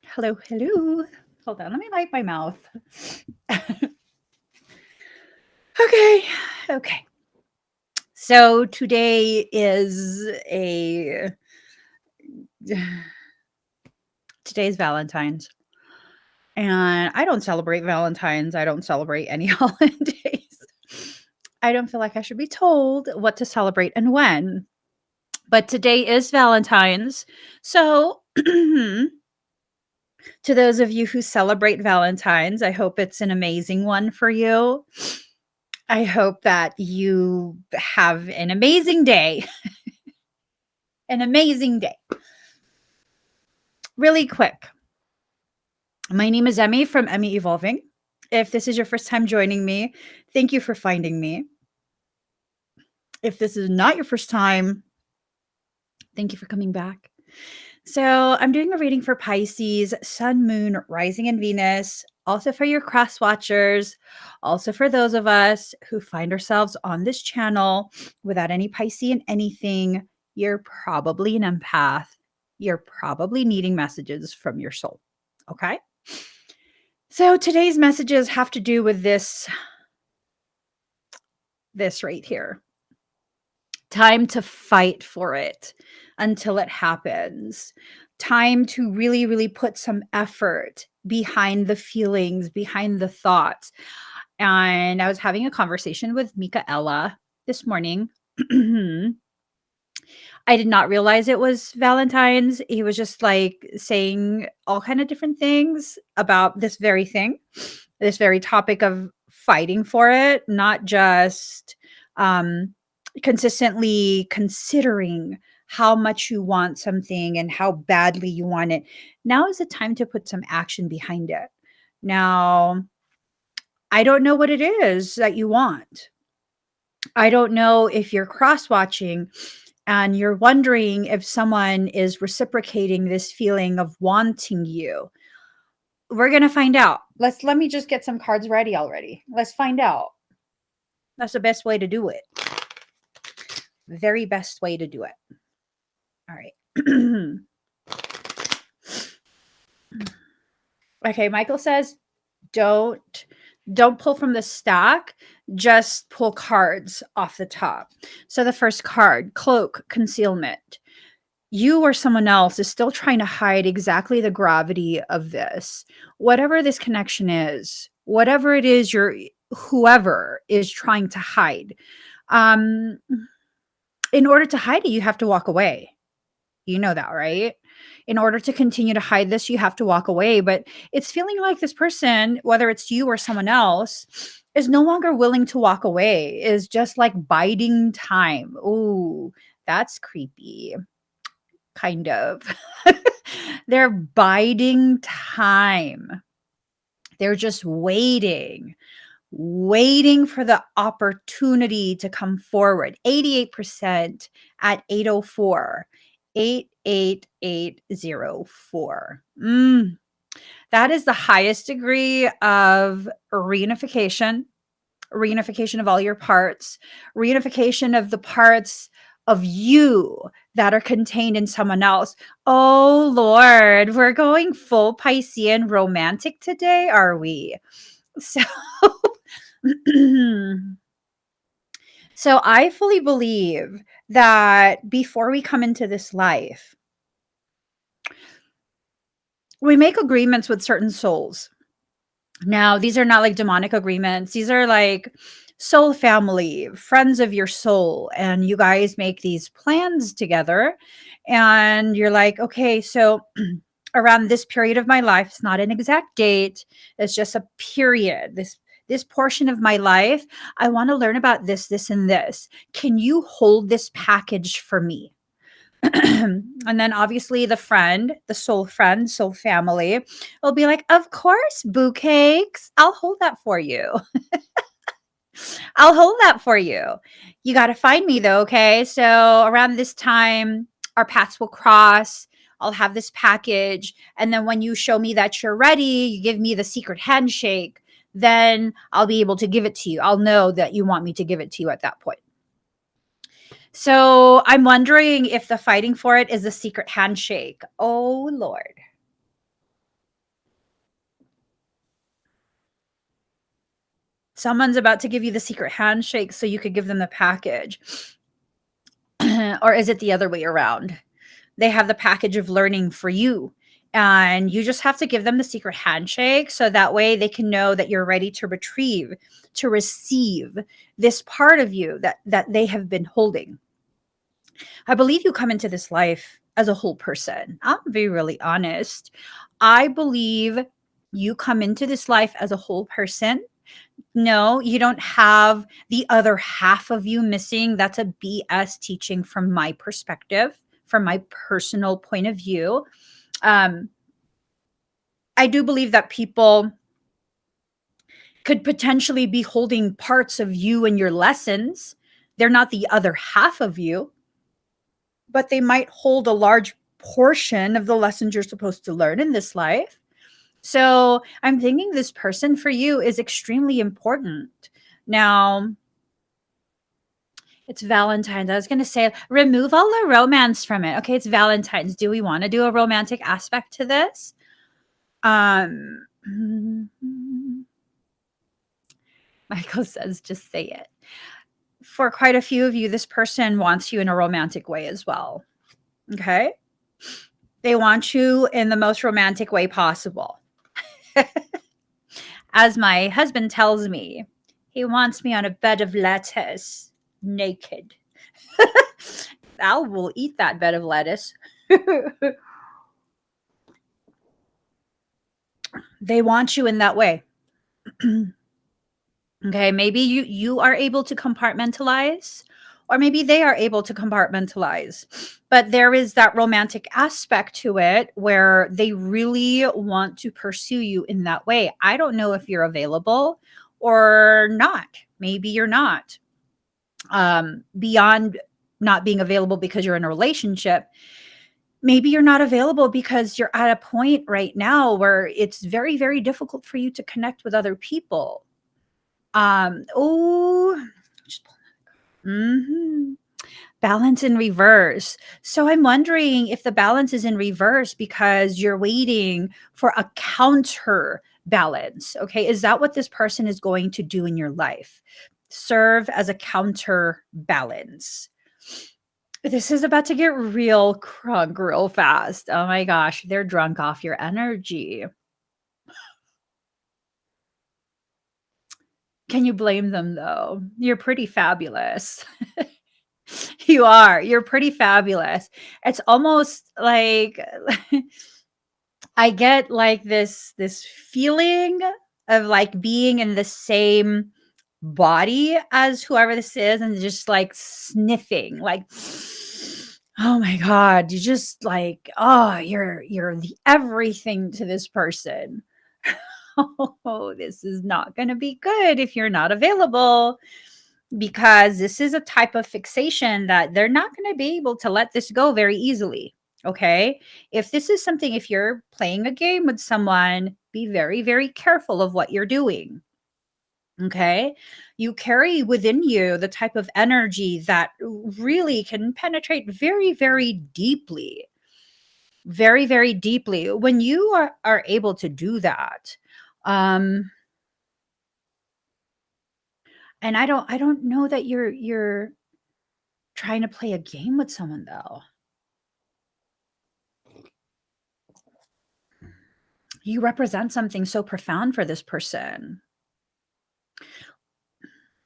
Hello, hello. Hold on, let me wipe my mouth. Okay. So today is today's Valentine's. And I don't celebrate Valentine's. I don't celebrate any holidays. I don't feel like I should be told what to celebrate and when. But today is Valentine's. So to those of you who celebrate Valentine's, I hope it's an amazing one for you. I hope that you have an amazing day. An amazing day. Really quick. My name is Emmy from Emmy Evolving. If this is your first time joining me, thank you for finding me. If this is not your first time, thank you for coming back. So I'm doing a reading for Pisces, Sun, Moon, Rising, and Venus. Also for your cross watchers. Also for those of us who find ourselves on this channel without any Piscean anything. You're probably an empath. You're probably needing messages from your soul. Okay? So today's messages have to do with this right here. Time to fight for it until it happens. Time to really, really put some effort behind the feelings, behind the thoughts. And I was having a conversation with Michaela this morning. I did not realize it was Valentine's. He was just like saying all kind of different things about this very thing, this very topic of fighting for it, not just consistently considering how much you want something and how badly you want it. Now is the time to put some action behind it. Now, I don't know what it is that you want. I don't know if you're cross watching and you're wondering if someone is reciprocating this feeling of wanting you. We're going to find out. Let me just get some cards ready already. Let's find out. That's the best way to do it. Very best way to do it. All right. Okay, Michael says don't pull from the stack, just pull cards off the top. So the first card, cloak, concealment. You or someone else is still trying to hide exactly the gravity of this. Whatever this connection is, whatever it is whoever is trying to hide. In order to hide it, you have to walk away. You know that, right? In order to continue to hide this, you have to walk away. But it's feeling like this person, whether it's you or someone else, is no longer willing to walk away, is just like biding time. Ooh, that's creepy. Kind of. They're biding time. They're just waiting for the opportunity to come forward. 88% at 804. 88804. That is the highest degree of reunification of all your parts, reunification of the parts of you that are contained in someone else. Oh Lord, we're going full Piscean romantic today, are we? So so I fully believe that before we come into this life, we make agreements with certain souls. Now, these are not like demonic agreements. These are like soul family, friends of your soul. And you guys make these plans together. And you're like, okay, so around this period of my life, it's not an exact date. It's just a period. This portion of my life, I want to learn about this, this, and this. Can you hold this package for me? And then obviously the friend, the soul friend, soul family will be like, of course, boo cakes. I'll hold that for you. I'll hold that for you. You got to find me though. Okay. So around this time, our paths will cross. I'll have this package. And then when you show me that you're ready, you give me the secret handshake, then I'll be able to give it to you. I'll know that you want me to give it to you at that point. So I'm wondering if the fighting for it is a secret handshake. Oh, Lord. Someone's about to give you the secret handshake so you could give them the package. Or is it the other way around? They have the package of learning for you. And you just have to give them the secret handshake so that way they can know that you're ready to retrieve, to receive this part of you that they have been holding. I believe you come into this life as a whole person. I'll be really honest. I believe you come into this life as a whole person. No, you don't have the other half of you missing. That's a BS teaching from my perspective, from my personal point of view. Um, I do believe that people could potentially be holding parts of you in your lessons. They're not the other half of you, but they might hold a large portion of the lessons you're supposed to learn in this life. So I'm thinking this person for you is extremely important. Now, it's Valentine's. I was going to say, remove all the romance from it. Okay, it's Valentine's. Do we want to do a romantic aspect to this? Michael says, just say it. For quite a few of you, this person wants you in a romantic way as well. Okay? They want you in the most romantic way possible. As my husband tells me, he wants me on a bed of lettuce, naked. Al will eat that bed of lettuce. They want you in that way. Okay, maybe you are able to compartmentalize, or maybe they are able to compartmentalize. But there is that romantic aspect to it where they really want to pursue you in that way. I don't know if you're available or not. Maybe you're not. Beyond not being available because you're in a relationship, maybe you're not available because you're at a point right now where it's very, very difficult for you to connect with other people. Oh, balance in reverse. So I'm wondering if the balance is in reverse because you're waiting for a counter balance. Okay. Is that what this person is going to do in your life? Serve as a counter balance. This is about to get real crunk real fast. Oh my gosh. They're drunk off your energy. Can you blame them though? You're pretty fabulous. You are. You're pretty fabulous. It's almost like I get like this feeling of like being in the same body as whoever this is and just like sniffing like oh my god, you just like oh you're the everything to this person. Oh, this is not going to be good if you're not available because this is a type of fixation that they're not going to be able to let this go very easily. Okay. If this is something, if you're playing a game with someone, be very, very careful of what you're doing. Okay. You carry within you the type of energy that really can penetrate very, very deeply. Very, very deeply. When you are able to do that, um, and I don't know that you're trying to play a game with someone though. You represent something so profound for this person.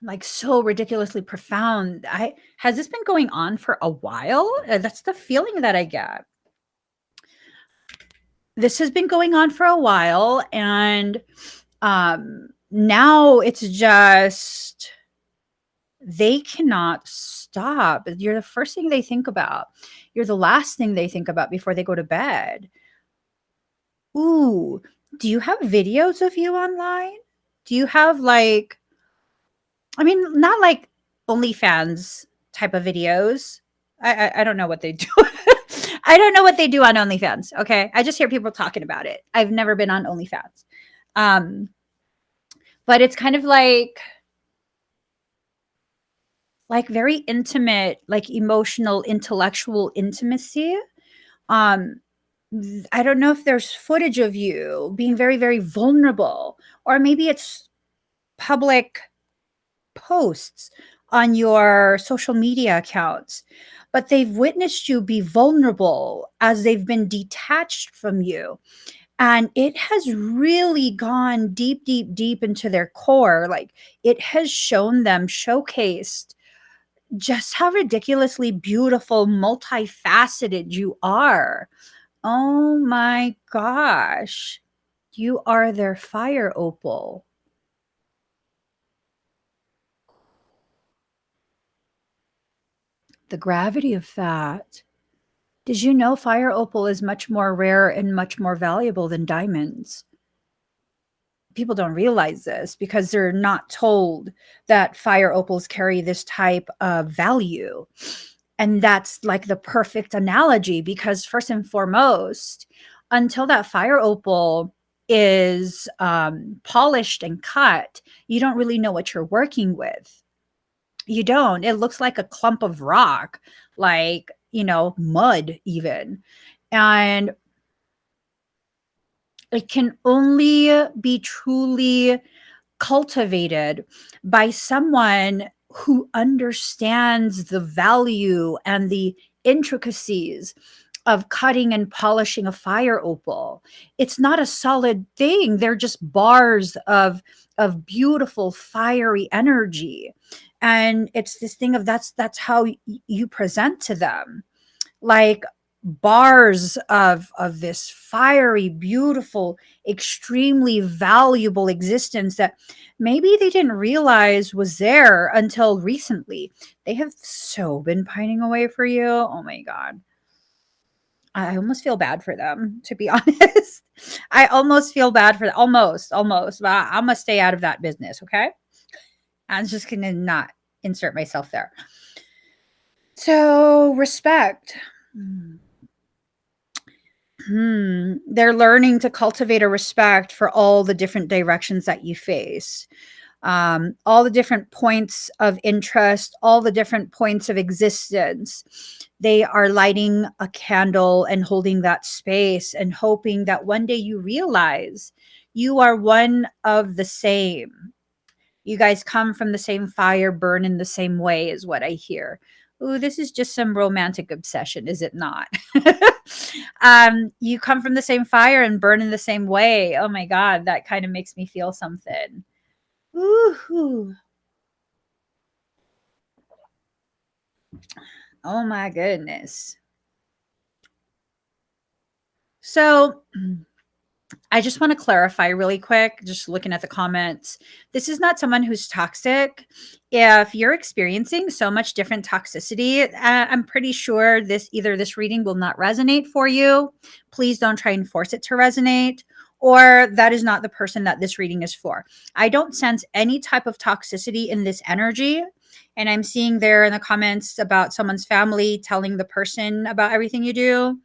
Like so ridiculously profound. I has this been going on for a while? That's the feeling that I get. This has been going on for a while and now it's just they cannot stop. You're the first thing they think about. You're the last thing they think about before they go to bed. Ooh, do you have videos of you online? Do you have like I mean, not like OnlyFans type of videos. I don't know what they do. I don't know what they do on OnlyFans, okay? I just hear people talking about it. I've never been on OnlyFans. Um, but it's kind of like like very intimate, like emotional, intellectual intimacy. Um, I don't know if there's footage of you being very, very vulnerable, or maybe it's public posts on your social media accounts, but they've witnessed you be vulnerable as they've been detached from you. And it has really gone deep, deep, deep into their core. Like it has shown them, showcased just how ridiculously beautiful, multifaceted you are. Oh my gosh. You are their fire opal. The gravity of that. Did you know fire opal is much more rare and much more valuable than diamonds? People don't realize this because they're not told that fire opals carry this type of value. And that's like the perfect analogy because, first and foremost, until that fire opal is polished and cut, you don't really know what you're working with. You don't. It looks like a clump of rock, like, mud, even. And it can only be truly cultivated by someone who understands the value and the intricacies of cutting and polishing a fire opal. It's not a solid thing. They're just bars of beautiful fiery energy. And it's this thing of that's how you present to them, like bars of this fiery, beautiful, extremely valuable existence that maybe they didn't realize was there until recently. They have so been pining away for you. Oh my god. I almost feel bad for them, to be honest. I almost feel bad for them. Almost. But I'm gonna stay out of that business, okay? I'm just gonna not insert myself there. So respect. They're learning to cultivate a respect for all the different directions that you face, all the different points of interest, all the different points of existence. They are lighting a candle and holding that space and hoping that one day you realize you are one of the same. You guys come from the same fire, burn in the same way, is what I hear. Ooh, this is just some romantic obsession, is it not? You come from the same fire and burn in the same way. Oh my God, that kind of makes me feel something. Ooh, oh my goodness. So, I just want to clarify really quick, just looking at the comments. This is not someone who's toxic. If you're experiencing so much different toxicity, I'm pretty sure this reading will not resonate for you. Please don't try and force it to resonate, or that is not the person that this reading is for. I don't sense any type of toxicity in this energy. And I'm seeing there in the comments about someone's family telling the person about everything you do,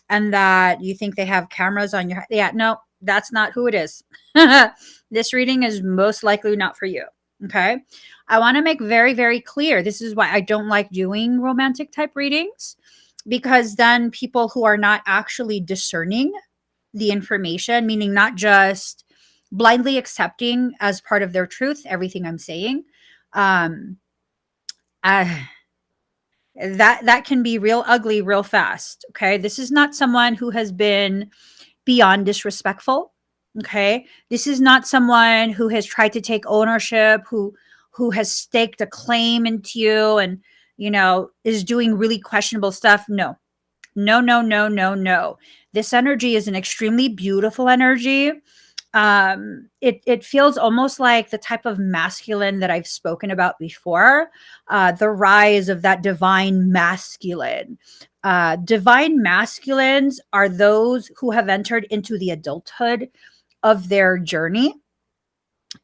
and that you think they have cameras on your, yeah, no, that's not who it is. This reading is most likely not for you. Okay, I want to make very, very clear, this is why I don't like doing romantic type readings, because then people who are not actually discerning the information, meaning not just blindly accepting as part of their truth everything I'm saying, um I, that can be real ugly real fast. Okay, this is not someone who has been beyond disrespectful. Okay, this is not someone who has tried to take ownership, who has staked a claim into you and is doing really questionable stuff. No, no, no, no, no, no. This energy is an extremely beautiful energy. It feels almost like the type of masculine that I've spoken about before, the rise of that divine masculine. Divine masculines are those who have entered into the adulthood of their journey,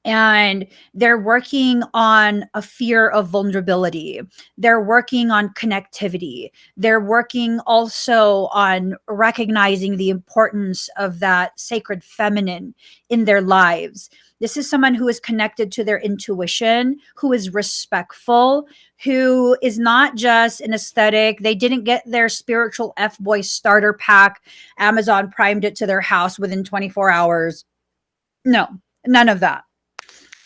and they're working on a fear of vulnerability. They're working on connectivity. They're working also on recognizing the importance of that sacred feminine in their lives. This is someone who is connected to their intuition, who is respectful, who is not just an aesthetic. They didn't get their spiritual F Boy starter pack. Amazon primed it to their house within 24 hours. No, none of that.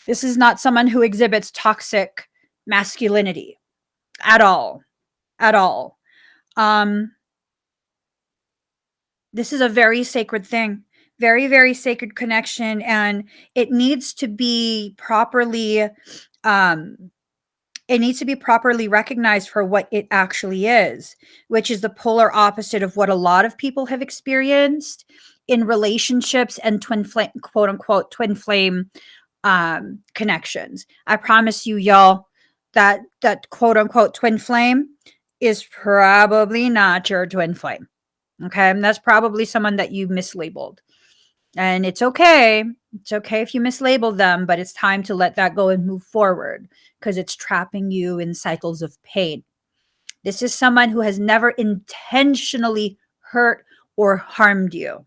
This is not someone who exhibits toxic masculinity at all. At all. Um, this is a very sacred thing, very, very sacred connection. And it needs to be properly, um, it needs to be properly recognized for what it actually is, which is the polar opposite of what a lot of people have experienced in relationships and twin flame, quote unquote, twin flame connections. I promise you, y'all, that quote unquote twin flame is probably not your twin flame. Okay. And that's probably someone that you mislabeled. And it's okay. It's okay if you mislabel them, but it's time to let that go and move forward because it's trapping you in cycles of pain. This is someone who has never intentionally hurt or harmed you.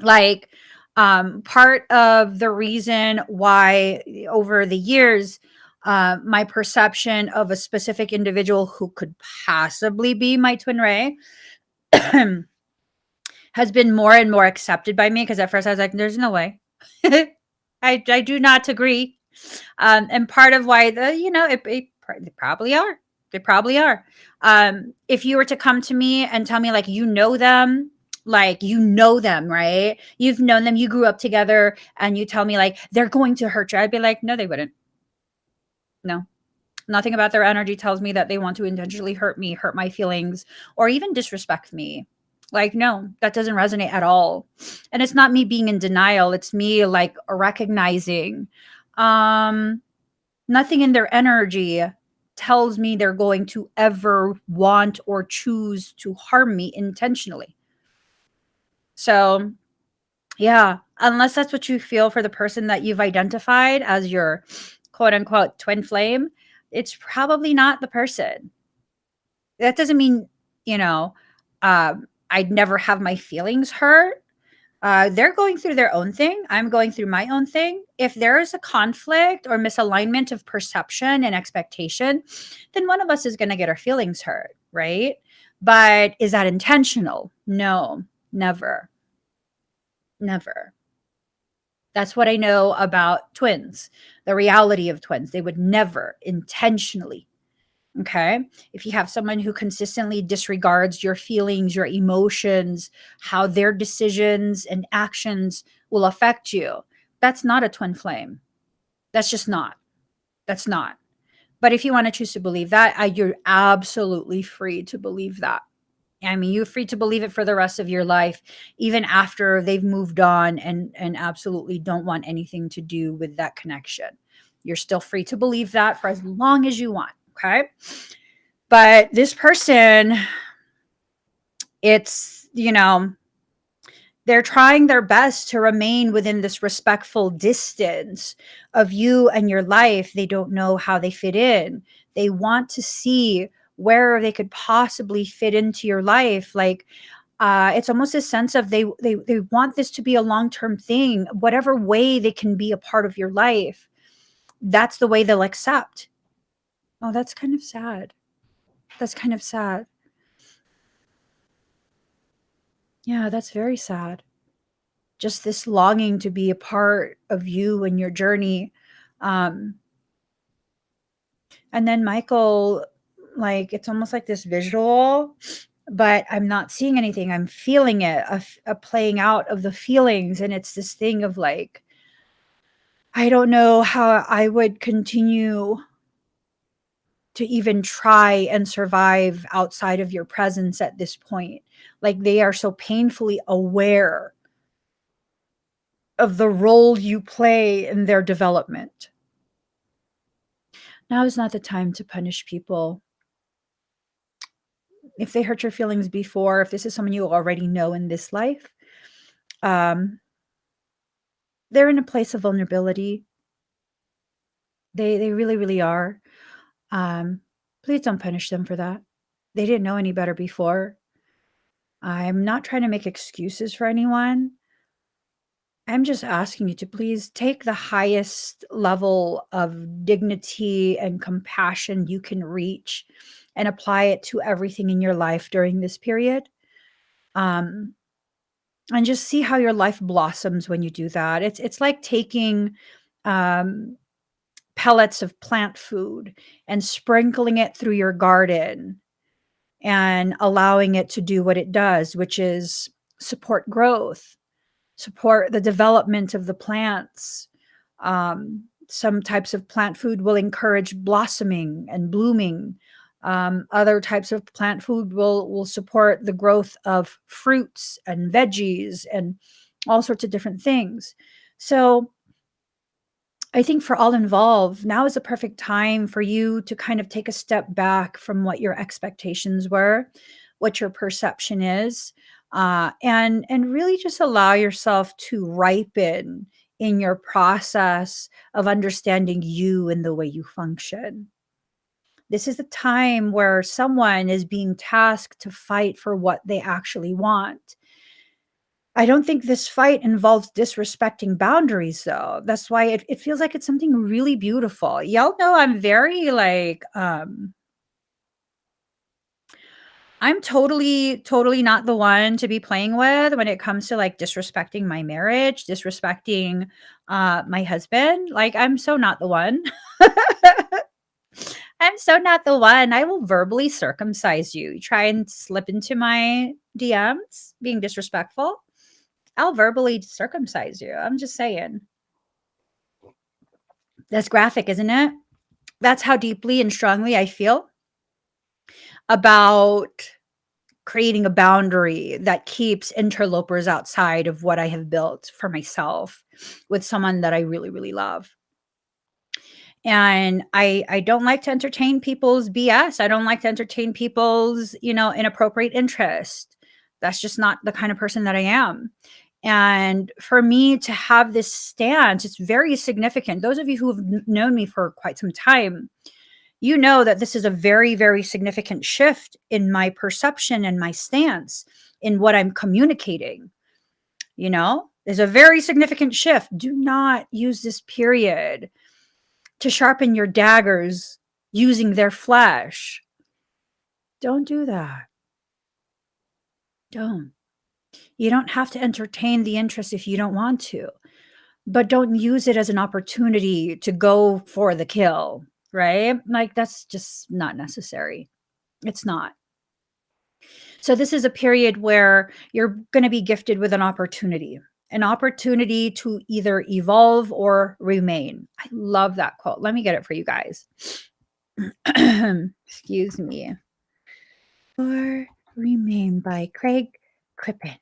Like, part of the reason why over the years, my perception of a specific individual who could possibly be my twin ray has been more and more accepted by me, because at first I was like, there's no way. I do not agree. And part of why they probably are. They probably are. If you were to come to me and tell me like them, right? You've known them, you grew up together, and you tell me like they're going to hurt you, I'd be like, no, they wouldn't. No. Nothing about their energy tells me that they want to intentionally hurt me, hurt my feelings, or even disrespect me. Like, no, that doesn't resonate at all. And it's not me being in denial. It's me like recognizing nothing in their energy tells me they're going to ever want or choose to harm me intentionally. So, yeah, unless that's what you feel for the person that you've identified as your quote unquote twin flame, it's probably not the person. That doesn't mean, you know, I'd never have my feelings hurt. They're going through their own thing. I'm going through my own thing. If there is a conflict or misalignment of perception and expectation, then one of us is going to get our feelings hurt, right? But is that intentional? No, never. Never. That's what I know about twins, the reality of twins. They would never intentionally. Okay. If you have someone who consistently disregards your feelings, your emotions, how their decisions and actions will affect you, that's not a twin flame. That's just not. That's not. But if you want to choose to believe that, you're absolutely free to believe that. I mean, you're free to believe it for the rest of your life, even after they've moved on and absolutely don't want anything to do with that connection. You're still free to believe that for as long as you want. Okay. But this person, it's, they're trying their best to remain within this respectful distance of you and your life. They don't know how they fit in. They want to see where they could possibly fit into your life. Like, it's almost a sense of they want this to be a long-term thing. Whatever way they can be a part of your life, that's the way they'll accept. Oh, that's kind of sad. That's kind of sad. Yeah, that's very sad. Just this longing to be a part of you and your journey. Um, and then Michael, like, it's almost like this visual, but I'm not seeing anything. I'm feeling it, a playing out of the feelings. And it's this thing of like, I don't know how I would continue to even try and survive outside of your presence at this point. Like, they are so painfully aware of the role you play in their development. Now is not the time to punish people. If they hurt your feelings before, if this is someone you already know in this life, um, they're in a place of vulnerability. They really, really are. Um, please don't punish them for that. They didn't know any better before. I'm not trying to make excuses for anyone. I'm just asking you to please take the highest level of dignity and compassion you can reach and apply it to everything in your life during this period. Um, and just see how your life blossoms when you do that. It's like taking um, pellets of plant food and sprinkling it through your garden and allowing it to do what it does, which is support growth, support the development of the plants. Some types of plant food will encourage blossoming and blooming. Other types of plant food will support the growth of fruits and veggies and all sorts of different things. So I think for all involved, now is a perfect time for you to kind of take a step back from what your expectations were, what your perception is, and really just allow yourself to ripen in your process of understanding you and the way you function. This is a time where someone is being tasked to fight for what they actually want. I don't think this fight involves disrespecting boundaries though. That's why it feels like it's something really beautiful. Y'all know I'm very like, I'm totally not the one to be playing with when it comes to like disrespecting my marriage, disrespecting my husband. Like I'm so not the one. I'm so not the one. I will verbally circumcise you. You try and slip into my DMs being disrespectful. I'll verbally circumcise you. I'm just saying. That's graphic, isn't it? That's how deeply and strongly I feel about creating a boundary that keeps interlopers outside of what I have built for myself with someone that I really, really love. And I don't like to entertain people's BS. I don't like to entertain people's, inappropriate interest. That's just not the kind of person that I am. And for me to have this stance, it's very significant. Those of you who have known me for quite some time, you know that this is a very, very significant shift in my perception and my stance in what I'm communicating. There's a very significant shift. Do not use this period to sharpen your daggers using their flesh. Don't do that. Don't. You don't have to entertain the interest if you don't want to, but don't use it as an opportunity to go for the kill, right? Like that's just not necessary. It's not. So this is a period where you're going to be gifted with an opportunity to either evolve or remain. I love that quote. Let me get it for you guys. Excuse me. Or Remain by Craig Crippen.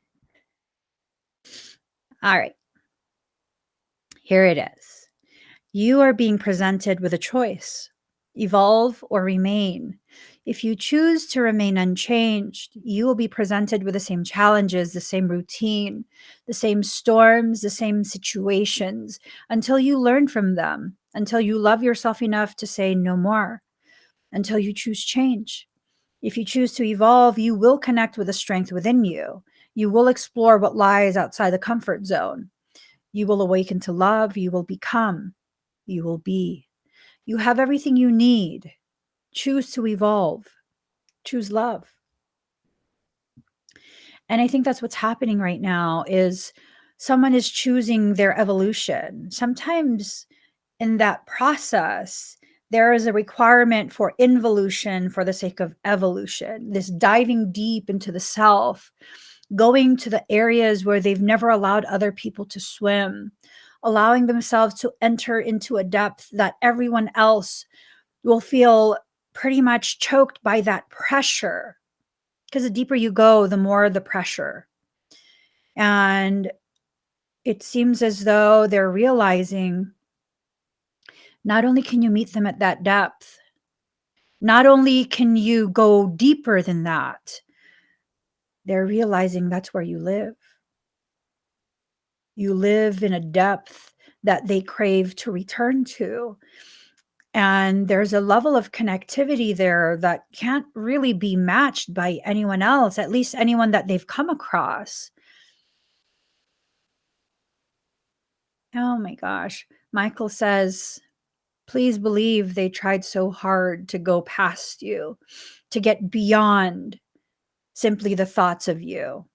All right, here it is. You are being presented with a choice: evolve or remain. If you choose to remain unchanged, you will be presented with the same challenges, the same routine, the same storms, the same situations until you learn from them, until you love yourself enough to say no more, until you choose change. If you choose to evolve, you will connect with the strength within you. You will explore what lies outside the comfort zone. You will awaken to love. You will become. You will be. You have everything you need. Choose to evolve. Choose love. And I think that's what's happening right now is someone is choosing their evolution. Sometimes in that process, there is a requirement for involution for the sake of evolution, this diving deep into the self, going to the areas where they've never allowed other people to swim, allowing themselves to enter into a depth that everyone else will feel pretty much choked by that pressure. Because the deeper you go, the more the pressure. And it seems as though they're realizing not only can you meet them at that depth, not only can you go deeper than that, they're realizing that's where you live. You live in a depth that they crave to return to. And there's a level of connectivity there that can't really be matched by anyone else, at least anyone that they've come across. Oh my gosh. Michael says, please believe they tried so hard to go past you, to get beyond simply the thoughts of you.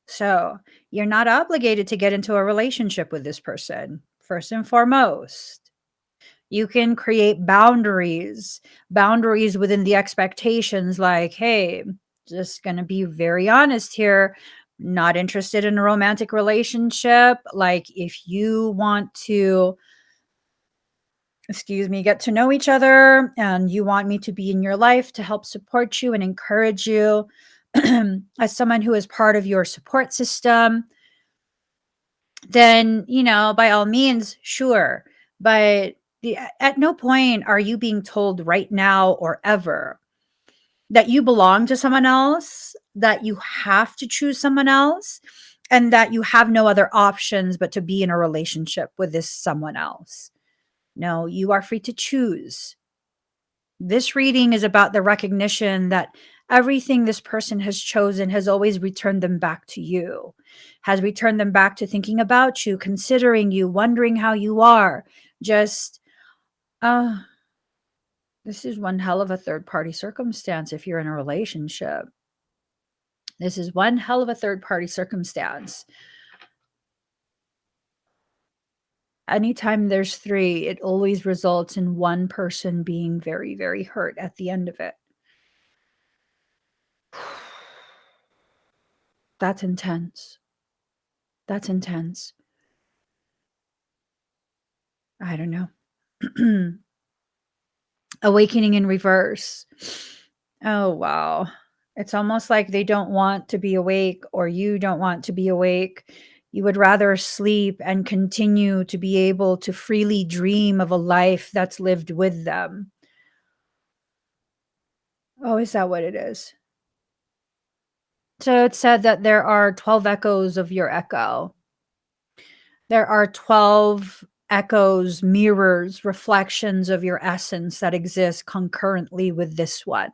So you're not obligated to get into a relationship with this person, first and foremost. You can create boundaries within the expectations like, hey, just going to be very honest here. Not interested in a romantic relationship. Like, if you want to, excuse me, get to know each other and you want me to be in your life to help support you and encourage you as someone who is part of your support system, then, by all means, sure. But at no point are you being told right now or ever that you belong to someone else, that you have to choose someone else, and that you have no other options but to be in a relationship with this someone else. No, you are free to choose. This reading is about the recognition that everything this person has chosen has always returned them back to you, has returned them back to thinking about you, considering you, wondering how you are. Just, uh, this is one hell of a third party circumstance if you're in a relationship. This is one hell of a third party circumstance. Anytime there's three, it always results in one person being very, very hurt at the end of it. That's intense. That's intense. I don't know. Awakening in reverse. Oh, wow. It's almost like they don't want to be awake or you don't want to be awake. You would rather sleep and continue to be able to freely dream of a life that's lived with them. Oh, is that what it is? So it said that there are 12 echoes of your echo. There are 12 echoes, mirrors, reflections of your essence that exist concurrently with this one.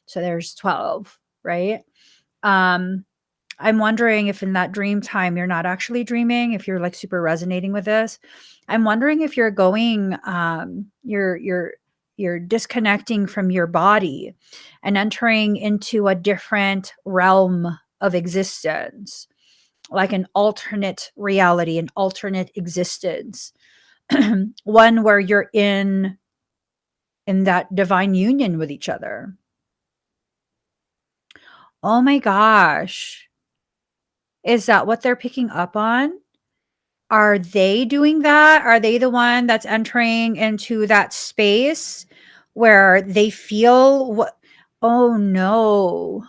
So there's 12, right? Um, I'm wondering if in that dream time you're not actually dreaming, if you're like super resonating with this. I'm wondering if you're going, you're disconnecting from your body and entering into a different realm of existence, like an alternate reality, an alternate existence, one where you're in that divine union with each other. Oh my gosh. Is that what they're picking up on? Are they doing that? Are they the one that's entering into that space where they feel what? Oh no.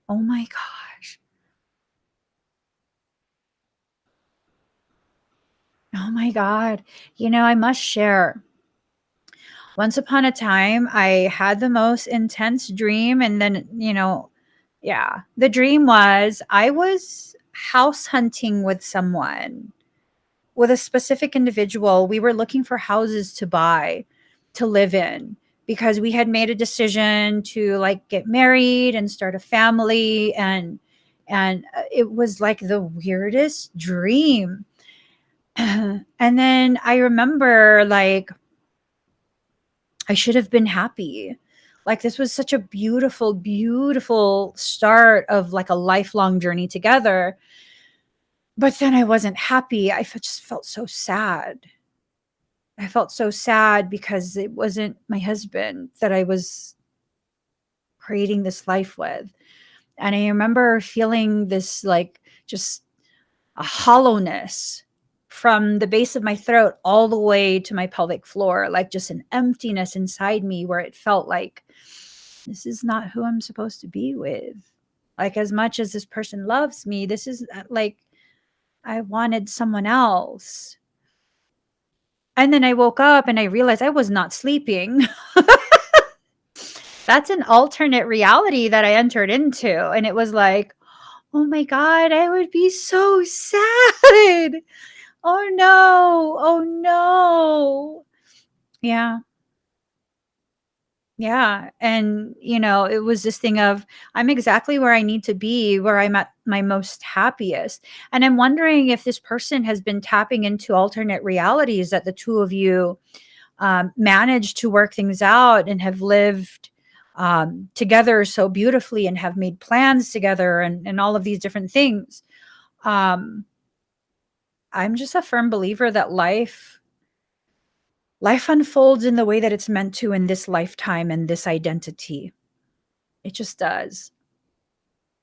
Oh my gosh. Oh my God. I must share. Once upon a time, I had the most intense dream. And then, yeah, the dream was I was house hunting with someone, with a specific individual. We were looking for houses to buy, to live in, because we had made a decision to like get married and start a family. And it was like the weirdest dream. And then I remember like I should have been happy. Like this was such a beautiful, beautiful start of like a lifelong journey together. But then I wasn't happy. Just felt so sad. I felt so sad because it wasn't my husband that I was creating this life with. And I remember feeling this like just a hollowness from the base of my throat all the way to my pelvic floor, like just an emptiness inside me where it felt like this is not who I'm supposed to be with. Like, as much as this person loves me, this is like I wanted someone else. And then I woke up and I realized I was not sleeping. That's an alternate reality that I entered into. And it was like, oh my God, I would be so sad. Oh no. Oh no. Yeah. Yeah, and, it was this thing of, I'm exactly where I need to be, where I'm at my most happiest, and I'm wondering if this person has been tapping into alternate realities that the 2 of you, managed to work things out and have lived, together so beautifully and have made plans together and all of these different things. Um, I'm just a firm believer that life unfolds in the way that it's meant to in this lifetime and this identity. It just does.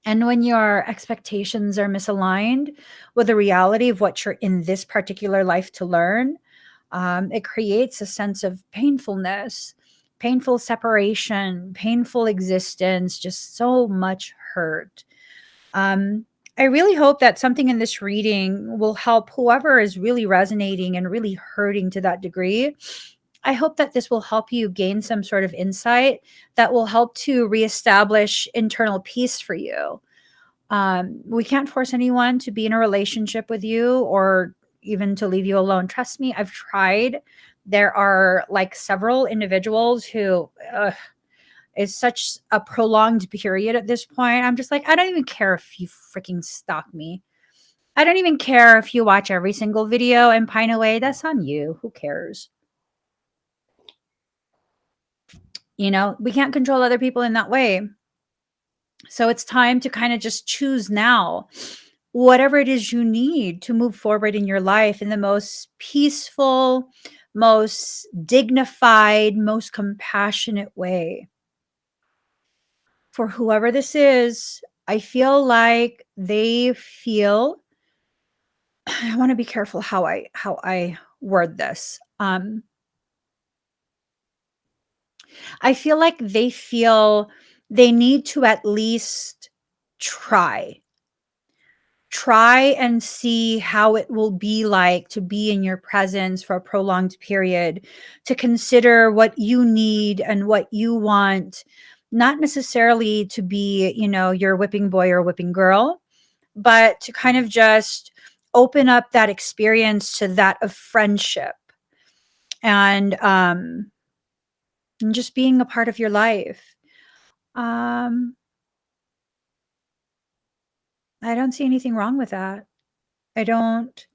And when your expectations are misaligned with the reality of what you're in this particular life to learn, it creates a sense of painfulness, painful separation, painful existence, just so much hurt. I really hope that something in this reading will help whoever is really resonating and really hurting to that degree. I hope that this will help you gain some sort of insight that will help to reestablish internal peace for you. We can't force anyone to be in a relationship with you or even to leave you alone. Trust me, I've tried. There are like several individuals who is such a prolonged period at this point. I'm just like, I don't even care if you freaking stalk me. I don't even care if you watch every single video and pine away. That's on you. Who cares? We can't control other people in that way. So it's time to kind of just choose now whatever it is you need to move forward in your life in the most peaceful, most dignified, most compassionate way. For whoever this is, I feel like they feel I want to be careful how I word this. I feel like they feel they need to at least try try and see how it will be like to be in your presence for a prolonged period, to consider what you need and what you want, not necessarily to be, your whipping boy or whipping girl, but to kind of just open up that experience to that of friendship and and just being a part of your life. Um I don't see anything wrong with that. I don't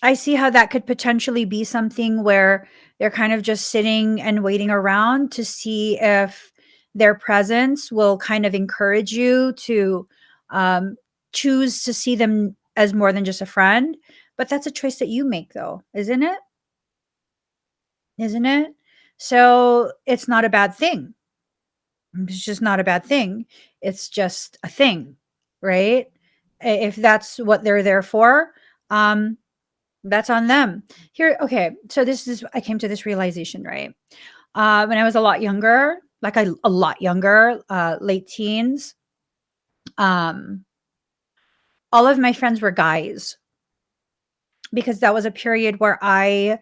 I see how that could potentially be something where they're kind of just sitting and waiting around to see if their presence will kind of encourage you to um, choose to see them as more than just a friend. But that's a choice that you make, though, isn't it? Isn't it? So it's not a bad thing. It's just not a bad thing. It's just a thing, right? If that's what they're there for, um, that's on them. Here, okay, so this is I came to this realization, right? When I was a lot younger, like a lot younger, late teens, um, all of my friends were guys because that was a period where I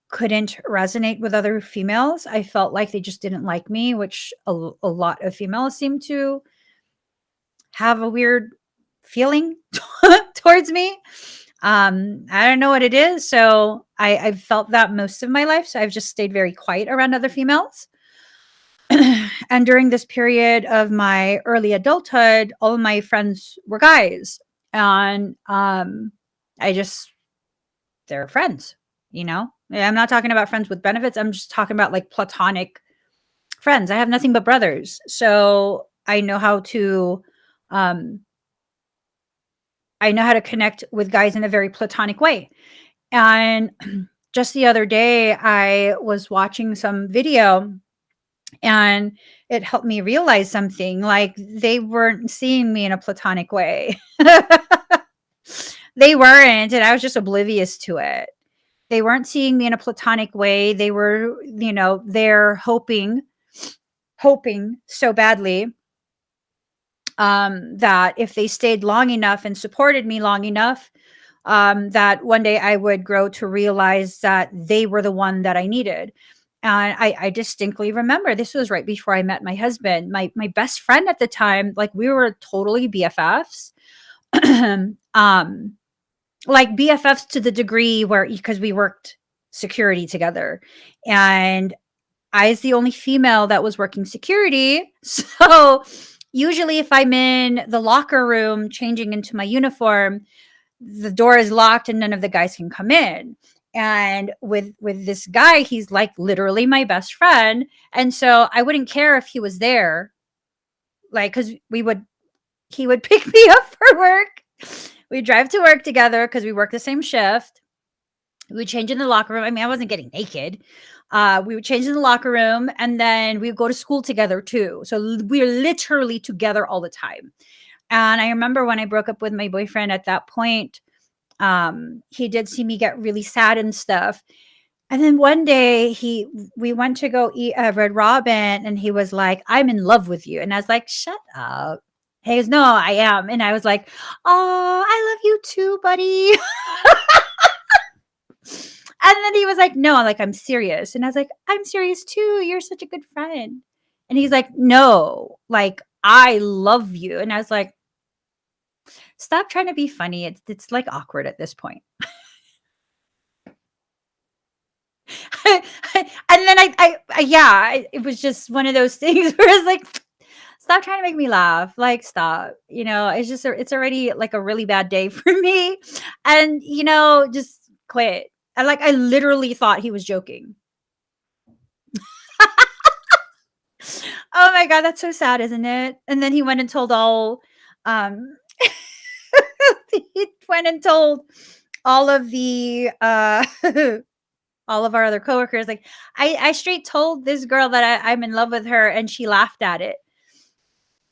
couldn't resonate with other females. I felt like they just didn't like me, which a lot of females seem to have a weird feeling towards me. I don't know what it is. So I've felt that most of my life. So I've just stayed very quiet around other females. And during this period of my early adulthood, all of my friends were guys. And I just, they're friends, you know? Yeah, I'm not talking about friends with benefits. I'm just talking about like platonic friends. I have nothing but brothers. So um, I know how to connect with guys in a very platonic way. And just the other day, I was watching some video and it helped me realize something like they weren't seeing me in a platonic way. They weren't. And I was just oblivious to it. They weren't seeing me in a platonic way. They were, they're hoping so badly that if they stayed long enough and supported me long enough, that one day I would grow to realize that they were the one that I needed. And I distinctly remember this was right before I met my husband. My best friend at the time, like we were totally BFFs. um, like BFFs to the degree where because we worked security together. And I was the only female that was working security. So usually if I'm in the locker room changing into my uniform, the door is locked and none of the guys can come in. And with this guy, he's like literally my best friend. And so I wouldn't care if he was there, like, because he would pick me up for work. We'd drive to work together because we work the same shift. We would change in the locker room. I mean, I wasn't getting naked. We would change in the locker room, and then we would go to school together too. So we were literally together all the time. And I remember when I broke up with my boyfriend at that point, he did see me get really sad and stuff. And then one day we went to go eat a Red Robin, and he was like, "I'm in love with you." And I was like, "Shut up." He goes, "No, I am." And I was like, "Oh, I love you too, buddy." And then he was like, "No, like I'm serious." And I was like, "I'm serious too. You're such a good friend." And he's like, "No, like I love you." And I was like, "Stop trying to be funny. It's like awkward at this point." And then it was just one of those things where it's like, stop trying to make me laugh. Like, stop. It's just it's already like a really bad day for me, and just quit. And like, I literally thought he was joking. Oh my god, that's so sad, isn't it? And then he went and told um he went and told all of the all of our other coworkers, like, I straight told this girl that I'm in love with her, and she laughed at it.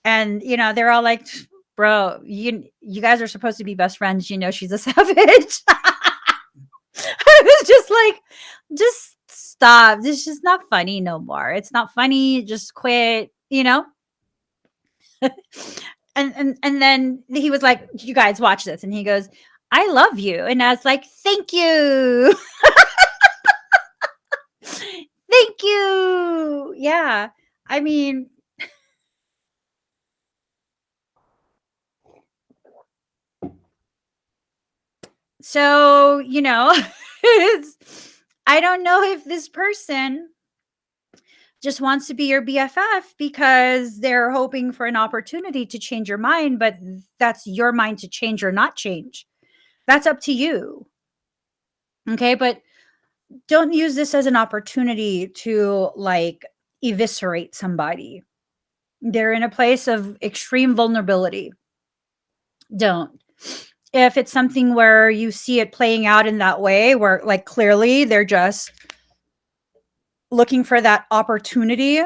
And they're all like, "Bro, you guys are supposed to be best friends. She's a savage." I was just like, just stop. This is just not funny no more. It's not funny. Just quit. And then he was like, "You guys watch this." And he goes, "I love you." And I was like, "Thank you." Thank you. Yeah. I mean, so, I don't know if this person just wants to be your BFF because they're hoping for an opportunity to change your mind, but that's your mind to change or not change. That's up to you. Okay. But don't use this as an opportunity to like eviscerate somebody. They're in a place of extreme vulnerability. Don't. If it's something where you see it playing out in that way, where like clearly they're just looking for that opportunity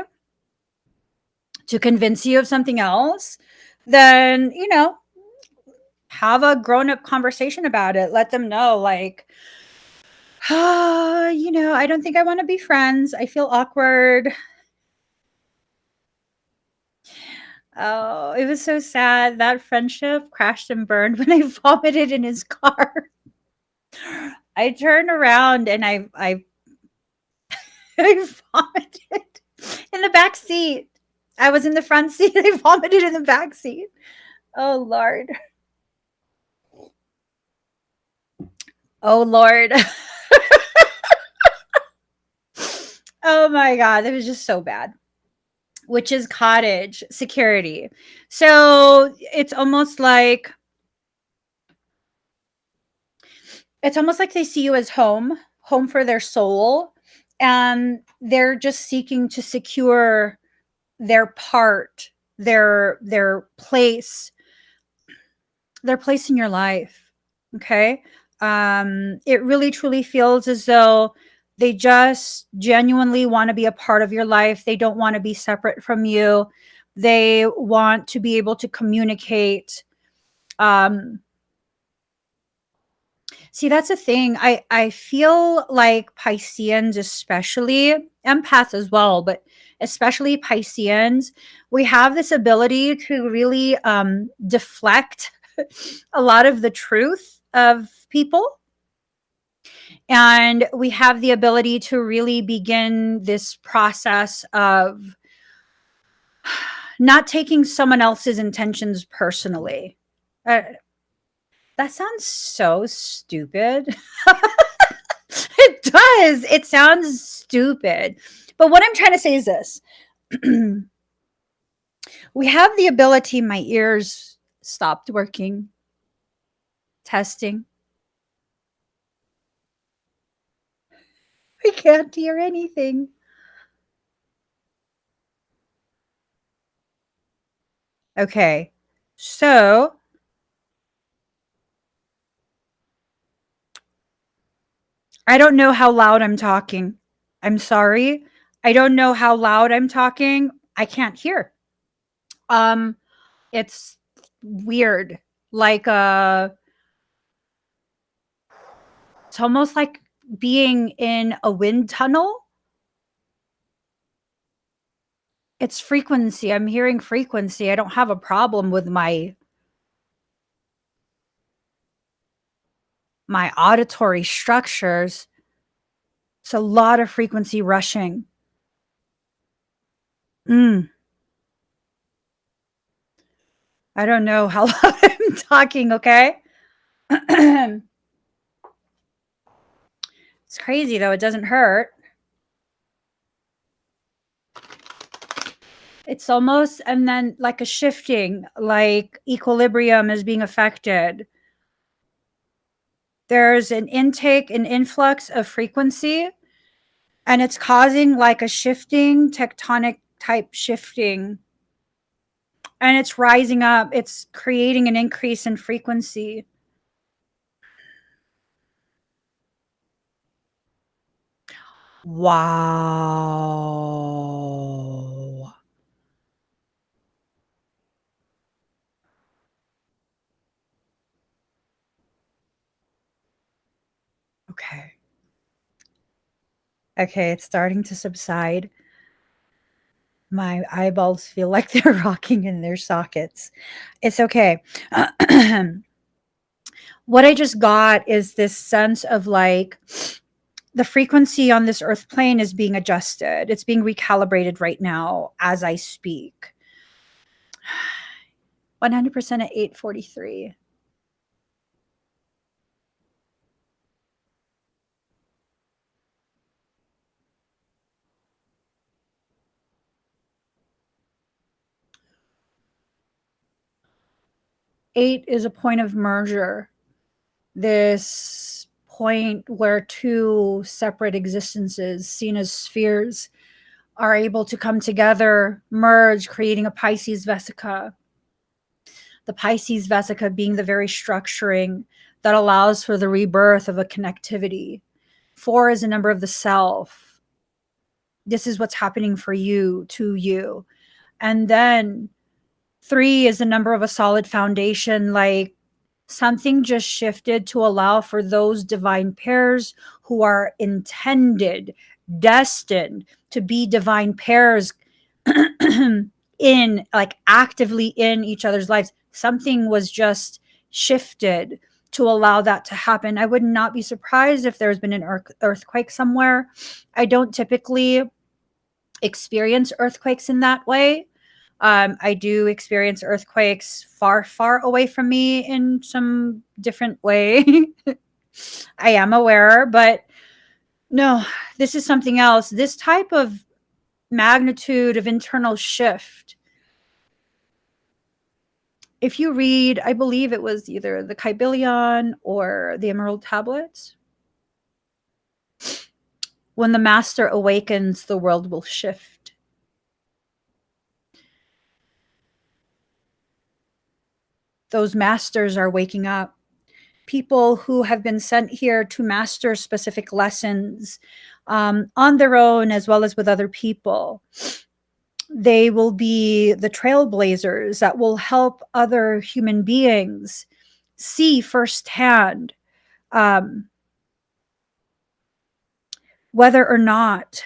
to convince you of something else, then, have a grown up conversation about it. Let them know, like, I don't think I want to be friends. I feel awkward. Oh, it was so sad. That friendship crashed and burned when I vomited in his car. I turned around and I vomited in the back seat. I was in the front seat. I vomited in the back seat. Oh Lord. Oh Lord. Oh my god, it was just so bad. Which is cottage security. So it's almost like they see you as home for their soul, and they're just seeking to secure their part, their place, in your life. Okay. It really truly feels as though they just genuinely want to be a part of your life. They don't want to be separate from you. They want to be able to communicate. um See, that's the thing. I feel like Pisceans, especially empaths as well, but especially Pisceans, we have this ability to really deflect a lot of the truth of people. And we have the ability to really begin this process of not taking someone else's intentions personally. Uh, that sounds so stupid. It does. It sounds stupid. But what I'm trying to say is this. We have the ability, my ears stopped working, testing. I can't hear anything. Okay. So I don't know how loud I'm talking. I'm sorry. I don't know how loud I'm talking. I can't hear. Um, it's weird. Like it's almost like being in a wind tunnel. It's frequency. I'm hearing frequency. I don't have a problem with my auditory structures. It's a lot of frequency rushing. Mm, I don't know how loud I'm talking, okay? It's crazy though. It doesn't hurt. It's almost, and then like a shifting, like equilibrium is being affected. There's an intake, an influx of frequency, and it's causing like a shifting, tectonic type shifting. And it's rising up, it's creating an increase in frequency. Wow. Okay. Okay, it's starting to subside. My eyeballs feel like they're rocking in their sockets. It's okay. What I just got is this sense of like the frequency on this earth plane is being adjusted. It's being recalibrated right now as I speak. 100% at 8:43. Eight is a point of merger. This point where two separate existences, seen as spheres, are able to come together, merge, creating a Pisces vesica. The Pisces vesica being the very structuring that allows for the rebirth of a connectivity. Four is a number of the self. This is what's happening for you, to you. And then three is the number of a solid foundation, like something just shifted to allow for those divine pairs who are intended, destined to be divine pairs in like actively in each other's lives. Something was just shifted to allow that to happen. I would not be surprised if there's been an earthquake somewhere. I don't typically experience earthquakes in that way. I do experience earthquakes far, far away from me in some different way. I am aware, but no, this is something else. This type of magnitude of internal shift. If you read, I believe it was either the Kybalion or the Emerald Tablets, when the master awakens, the world will shift. Those masters are waking up. People who have been sent here to master specific lessons on their own as well as with other people. They will be the trailblazers that will help other human beings see firsthand whether or not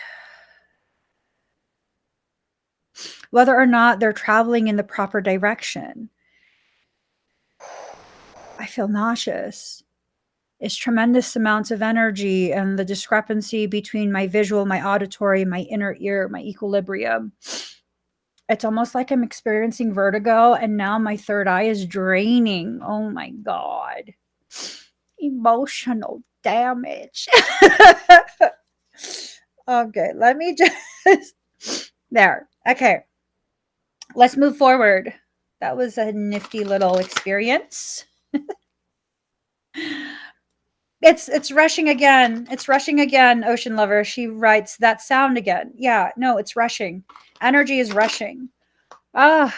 they're traveling in the proper direction. I feel nauseous. It's tremendous amounts of energy and the discrepancy between my visual, my auditory, my inner ear, my equilibrium. It's almost like I'm experiencing vertigo and now my third eye is draining. Oh my God. Emotional damage. Okay, let me just there. Okay, let's move forward. That was a nifty little experience. It's rushing again. It's rushing again, Ocean Lover. She writes that sound again. Yeah, no, it's rushing. Energy is rushing. Ah,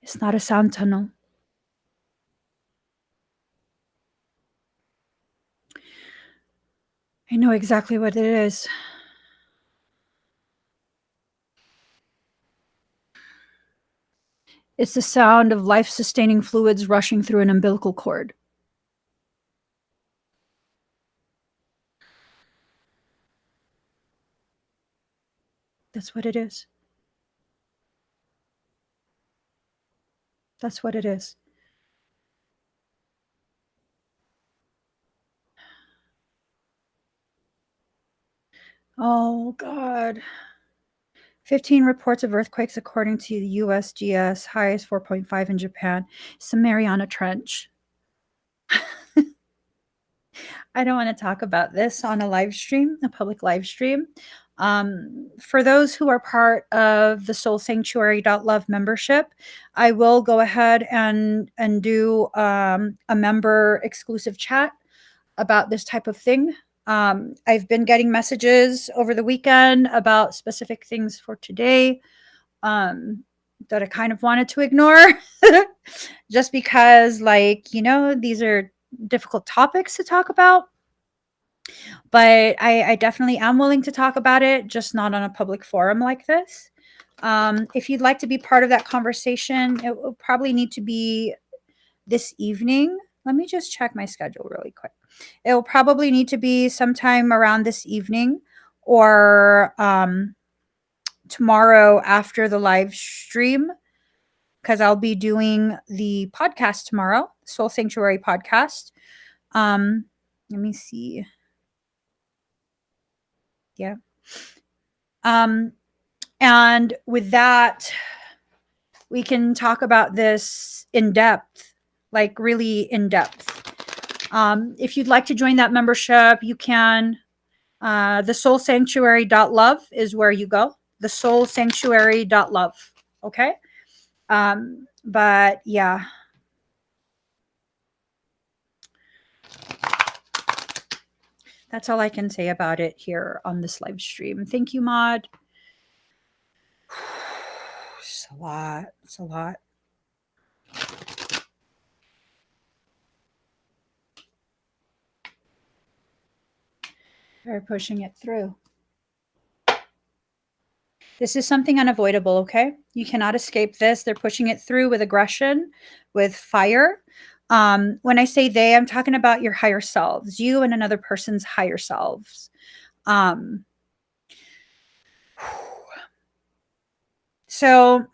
it's not a sound tunnel. I know exactly what it is. It's the sound of life sustaining fluids rushing through an umbilical cord. That's what it is. That's what it is. Oh, God. 15 reports of earthquakes according to the USGS, highest 4.5 in Japan. It's the Mariana Trench. I don't want to talk about this on a live stream, a public live stream. For those who are part of the soulsanctuary.love membership, I will go ahead and do a member exclusive chat about this type of thing. I've been getting messages over the weekend about specific things for today that I kind of wanted to ignore just because, like, these are difficult topics to talk about. But I definitely am willing to talk about it, just not on a public forum like this. If you'd like to be part of that conversation, it will probably need to be this evening. Let me just check my schedule really quick. It will probably need to be sometime around this evening or tomorrow after the live stream, because I'll be doing the podcast tomorrow, Soul Sanctuary podcast. Let me see. Yeah. And with that, we can talk about this in depth, like really in depth. If you'd like to join that membership, you can. The soulsanctuary.love is where you go. The soulsanctuary.love. Okay. But yeah, that's all I can say about it here on this live stream. Thank you, Maud. It's a lot. It's a lot. They're pushing it through. This is something unavoidable, okay? You cannot escape this. They're pushing it through with aggression, with fire. When I say they, I'm talking about your higher selves, you and another person's higher selves. So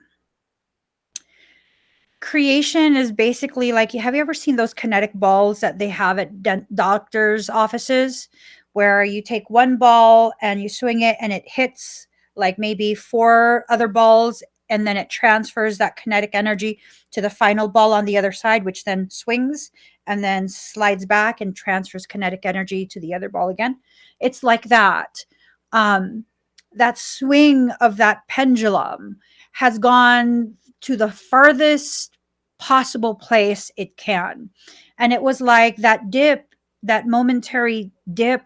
creation is basically like, have you ever seen those kinetic balls that they have at doctors' offices where you take one ball and you swing it and it hits like maybe four other balls and then it transfers that kinetic energy to the final ball on the other side, which then swings and then slides back and transfers kinetic energy to the other ball again. It's like that. That swing of that pendulum has gone to the farthest possible place it can. And it was like that dip, that momentary dip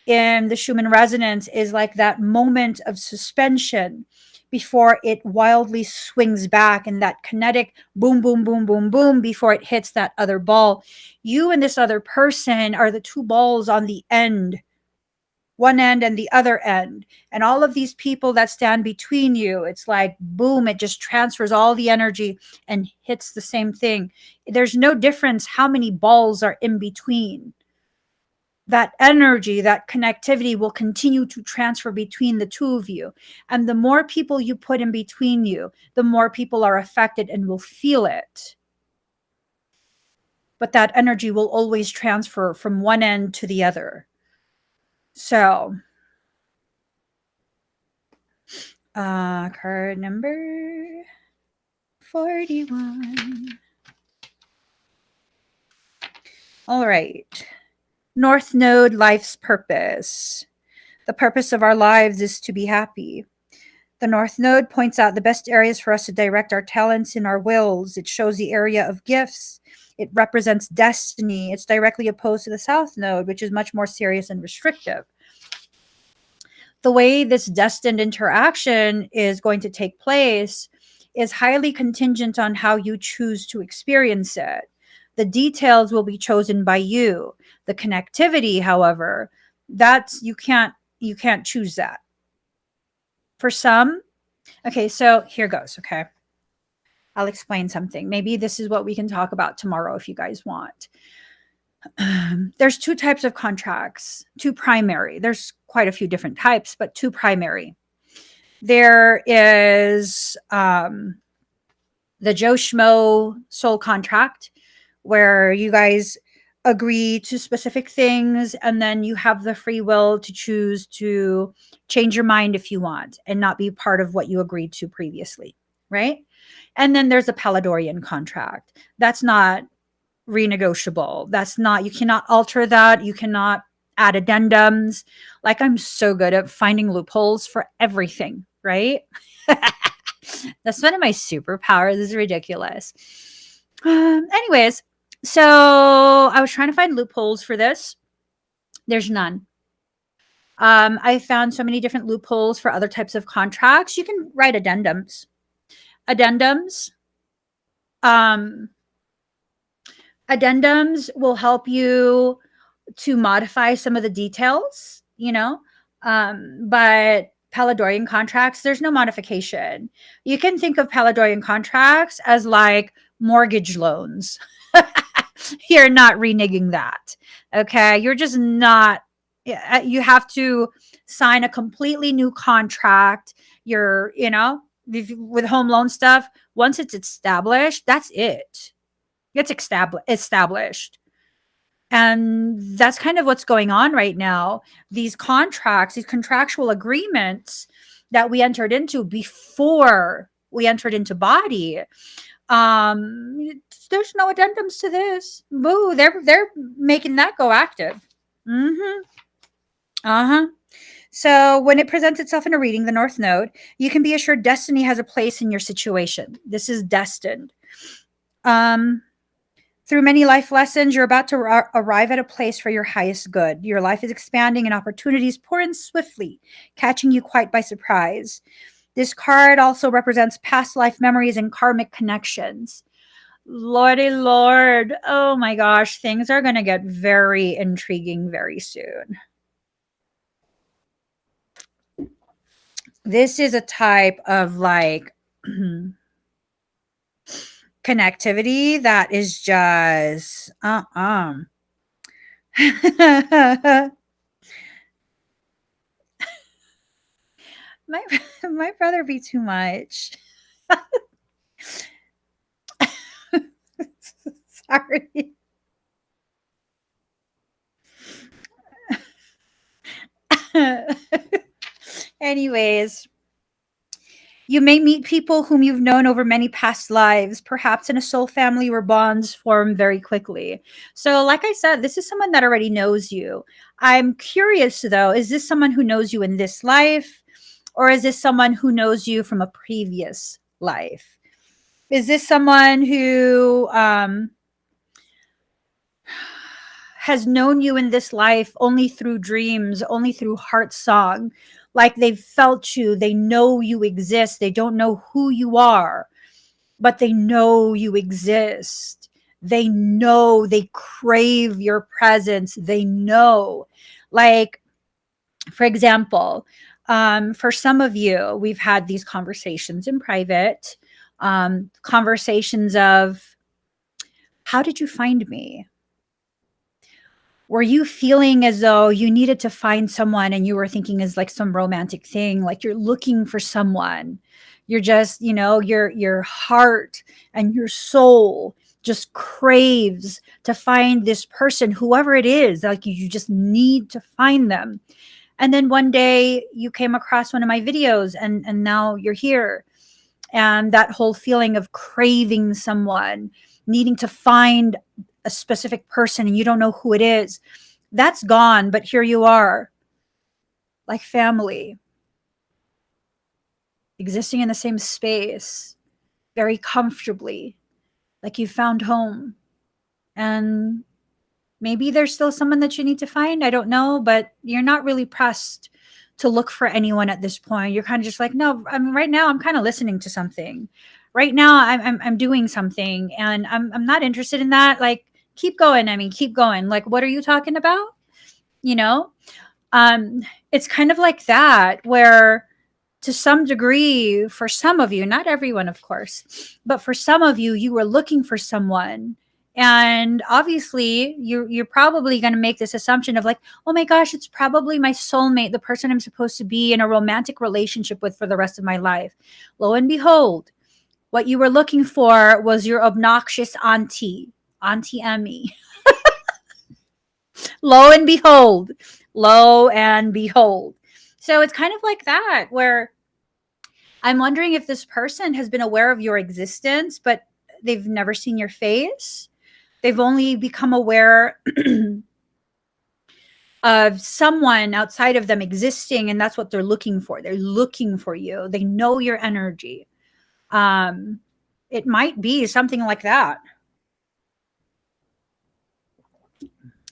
in the Schumann resonance is like that moment of suspension before it wildly swings back and that kinetic boom, boom, boom, boom, boom before it hits that other ball. You and this other person are the two balls on the end, one end and the other end. And all of these people that stand between you, it's like boom, it just transfers all the energy and hits the same thing. There's no difference how many balls are in between. That energy, that connectivity will continue to transfer between the two of you. And the more people you put in between you, the more people are affected and will feel it. But that energy will always transfer from one end to the other. So, Card number 41. All right. North Node, life's purpose. The purpose of our lives is to be happy. The North Node points out the best areas for us to direct our talents and our wills. It shows the area of gifts. It represents destiny. It's directly opposed to the South Node, which is much more serious and restrictive. The way this destined interaction is going to take place is highly contingent on how you choose to experience it. The details will be chosen by you. The connectivity, however, that's you can't choose that. For some, okay, so here goes, okay? I'll explain something. Maybe this is what we can talk about tomorrow if you guys want. There's two types of contracts, two primary. There's quite a few different types, but two primary. There is the Joe Schmo soul contract, where you guys agree to specific things and then you have the free will to choose to change your mind if you want and not be part of what you agreed to previously, right? And then there's a Paladorian contract. That's not renegotiable. That's not, you cannot alter that. You cannot add addendums. Like, I'm so good at finding loopholes for everything, right? That's one of my superpowers. This is ridiculous. Anyways, so I was trying to find loopholes for this. There's none. I found so many different loopholes for other types of contracts. You can write addendums. Addendums will help you to modify some of the details, but Paladorian contracts, there's no modification. You can think of Paladorian contracts as like mortgage loans. You're not reneging that. Okay. You're just not, you have to sign a completely new contract. With home loan stuff, once it's established, that's it. It's established. And that's kind of what's going on right now. These contracts, these contractual agreements that we entered into before we entered into body, there's no addendums to this. Boo, they're making that go active. So when it presents itself in a reading, the North Node, you can be assured destiny has a place in your situation. This is destined. Through many life lessons, you're about to arrive at a place for your highest good. Your life is expanding and opportunities pour in swiftly, catching you quite by surprise. This card also represents past life memories and karmic connections. Lordy Lord. Oh my gosh. Things are going to get very intriguing very soon. This is a type of like connectivity that is just my brother be too much. Sorry. Anyways, you may meet people whom you've known over many past lives, perhaps in a soul family where bonds form very quickly. So, like I said, this is someone that already knows you. I'm curious, though, is this someone who knows you in this life, or is this someone who knows you from a previous life? Is this someone who has known you in this life only through dreams, only through heart song? Like, they've felt you, they know you exist, they don't know who you are, but they know you exist. They know, they crave your presence. They know. Like, for example, for some of you, we've had these conversations in private, conversations of, how did you find me? Were you feeling as though you needed to find someone and you were thinking as like some romantic thing, like you're looking for someone? You're just, your heart and your soul just craves to find this person, whoever it is, like you just need to find them. And then one day you came across one of my videos, and now you're here. And that whole feeling of craving someone, needing to find a specific person and you don't know who it is, that's gone. But here you are, like family, existing in the same space, very comfortably, like you found home. And maybe there's still someone that you need to find. I don't know, but you're not really pressed to look for anyone at this point. You're kind of just like, no, I mean, right now I'm kind of listening to something. Right now I'm doing something, and I'm not interested in that. Like, keep going. I mean, keep going. Like, what are you talking about? You know? It's kind of like that, where to some degree, for some of you, not everyone, of course, but for some of you, you were looking for someone. And obviously, you're probably going to make this assumption of like, oh my gosh, it's probably my soulmate, the person I'm supposed to be in a romantic relationship with for the rest of my life. Lo and behold, what you were looking for was your obnoxious auntie, Auntie Emmy. Lo and behold, lo and behold. So it's kind of like that, where I'm wondering if this person has been aware of your existence, but they've never seen your face. They've only become aware of someone outside of them existing, and that's what they're looking for. They're looking for you. They know your energy. Um, it might be something like that,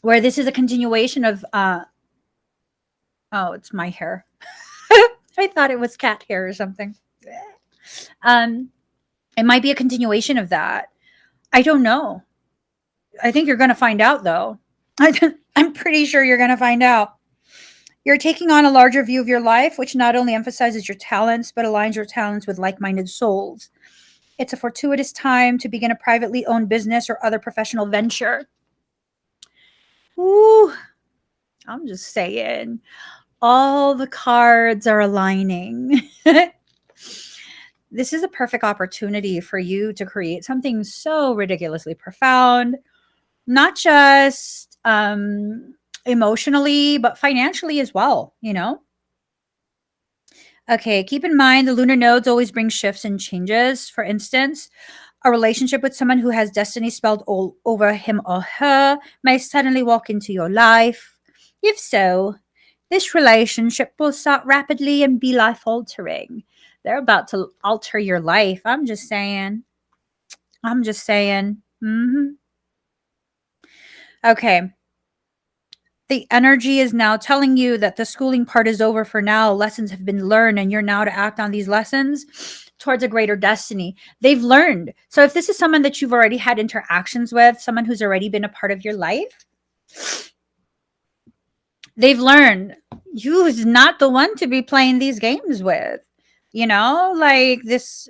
where this is a continuation of, oh, it's my hair. I thought it was cat hair or something. Um, it might be a continuation of that. I don't know. I think you're going to find out, though. I'm pretty sure you're going to find out. You're taking on a larger view of your life, which not only emphasizes your talents, but aligns your talents with like minded souls. It's a fortuitous time to begin a privately owned business or other professional venture. Ooh, I'm just saying. All the cards are aligning. This is a perfect opportunity for you to create something so ridiculously profound, not just emotionally, but financially as well, you know? Okay, keep in mind the lunar nodes always bring shifts and changes. For instance, a relationship with someone who has destiny spelled all over him or her may suddenly walk into your life. If so, this relationship will start rapidly and be life altering. They're about to alter your life. I'm just saying. I'm just saying. Okay. The energy is now telling you that the schooling part is over for now. Lessons have been learned, and you're now to act on these lessons towards a greater destiny. They've learned. So if this is someone that you've already had interactions with, someone who's already been a part of your life, they've learned you's not the one to be playing these games with. You know, like this,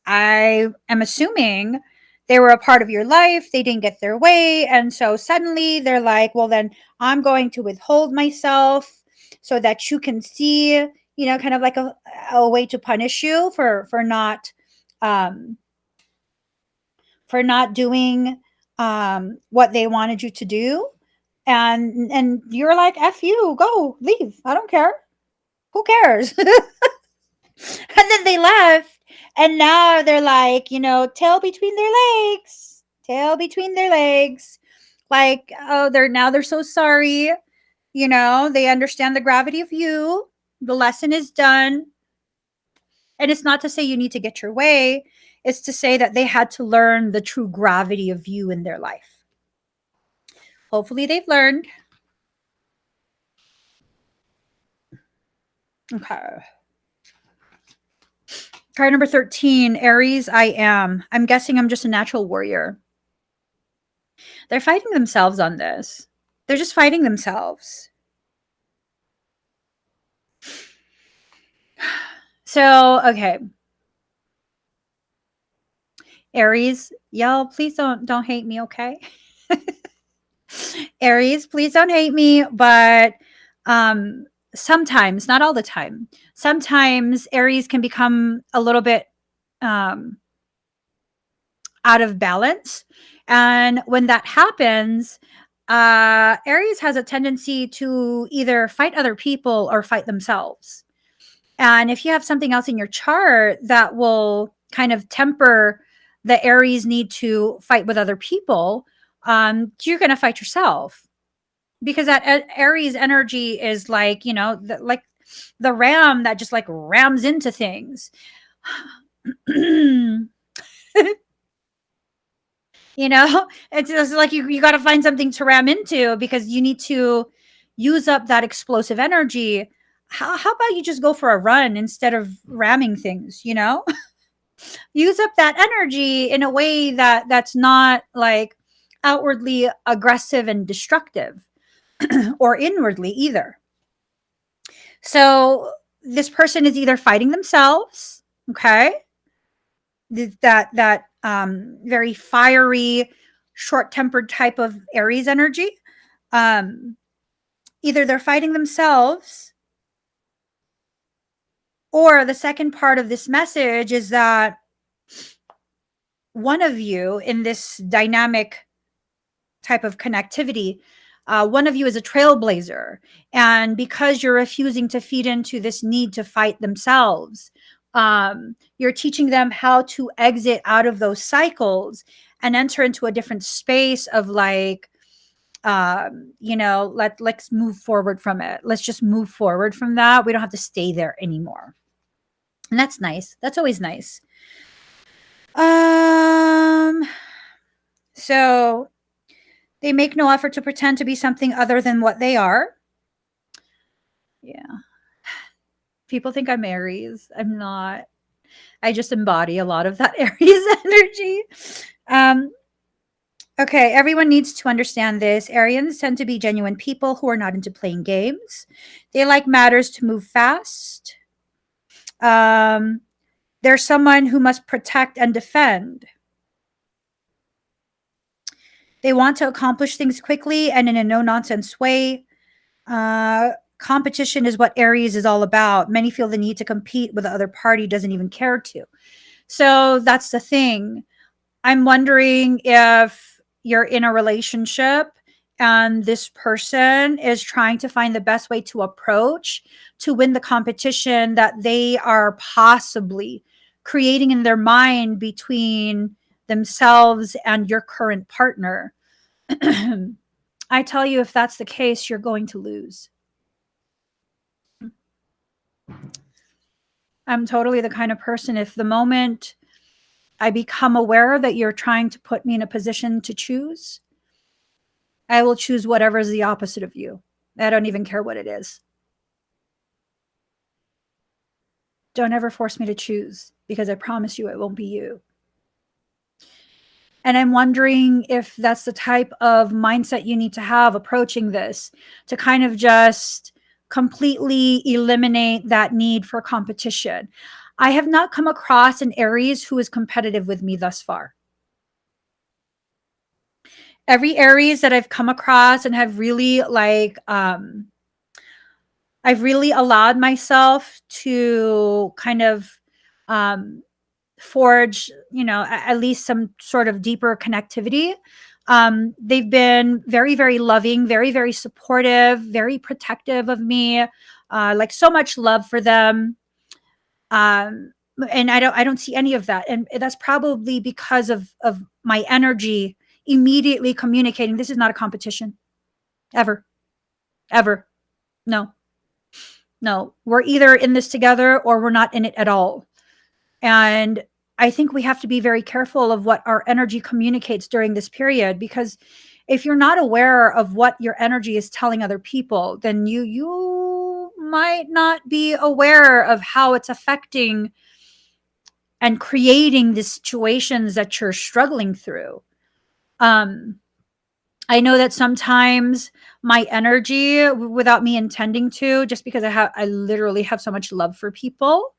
I am assuming they were a part of your life, they didn't get their way, and so suddenly they're like, well, then I'm going to withhold myself so that you can see, you know, kind of like a way to punish you um for not doing what they wanted you to do. And you're like, F you, go, leave. I don't care. Who cares? And then they left, and now they're like, you know, tail between their legs, tail between their legs. Like, oh, they're so sorry. You know, they understand the gravity of you. The lesson is done. And it's not to say you need to get your way, it's to say that they had to learn the true gravity of you in their life. Hopefully, they've learned. Okay. Card number 13, Aries, I am. I'm guessing I'm just a natural warrior. They're fighting themselves on this. They're just fighting themselves. So, okay. Aries, y'all, please don't hate me, okay? Aries, please don't hate me, but sometimes, not all the time. Sometimes Aries can become a little bit um out of balance. And when that happens, Aries has a tendency to either fight other people or fight themselves. And if you have something else in your chart that will kind of temper the Aries need to fight with other people, you're going to fight yourself, because that Aries energy is like, like the ram that just like rams into things. It's just like you got to find something to ram into, because you need to use up that explosive energy. How about you just go for a run instead of ramming things, use up that energy in a way that's not like outwardly aggressive and destructive, or inwardly either. So this person is either fighting themselves, okay, that very fiery, short-tempered type of Aries energy. Either they're fighting themselves, or the second part of this message is that one of you in this dynamic type of connectivity, one of you is a trailblazer. And because you're refusing to feed into this need to fight themselves, you're teaching them how to exit out of those cycles and enter into a different space of like, let's move forward from it. Let's just move forward from that. We don't have to stay there anymore. And that's nice. That's always nice. So they make no effort to pretend to be something other than what they are. Yeah. People think I'm Aries. I'm not. I just embody a lot of that Aries energy. Okay, everyone needs to understand this. Arians tend to be genuine people who are not into playing games. They like matters to move fast. They're someone who must protect and defend. They want to accomplish things quickly and in a no-nonsense way. Competition is what Aries is all about. Many feel the need to compete with the other party doesn't even care to. So that's the thing. I'm wondering if you're in a relationship and this person is trying to find the best way to approach to win the competition that they are possibly creating in their mind between themselves and your current partner. I tell you, if that's the case, you're going to lose. I'm totally the kind of person, if the moment I become aware that you're trying to put me in a position to choose, I will choose whatever is the opposite of you. I don't even care what it is. Don't ever force me to choose, because I promise you it won't be you. And I'm wondering if that's the type of mindset you need to have approaching this, to kind of just completely eliminate that need for competition. I have not come across an Aries who is competitive with me thus far. Every Aries that I've come across and have really like, I've really allowed myself to kind of forge, at least some sort of deeper connectivity. They've been very, very loving, very, very supportive, very protective of me, like so much love for them. And I don't see any of that. And that's probably because of my energy immediately communicating, this is not a competition. Ever. Ever. No. No. We're either in this together or we're not in it at all. And I think we have to be very careful of what our energy communicates during this period, because if you're not aware of what your energy is telling other people, then you might not be aware of how it's affecting and creating the situations that you're struggling through. I know that sometimes my energy, without me intending to, just because I literally have so much love for people,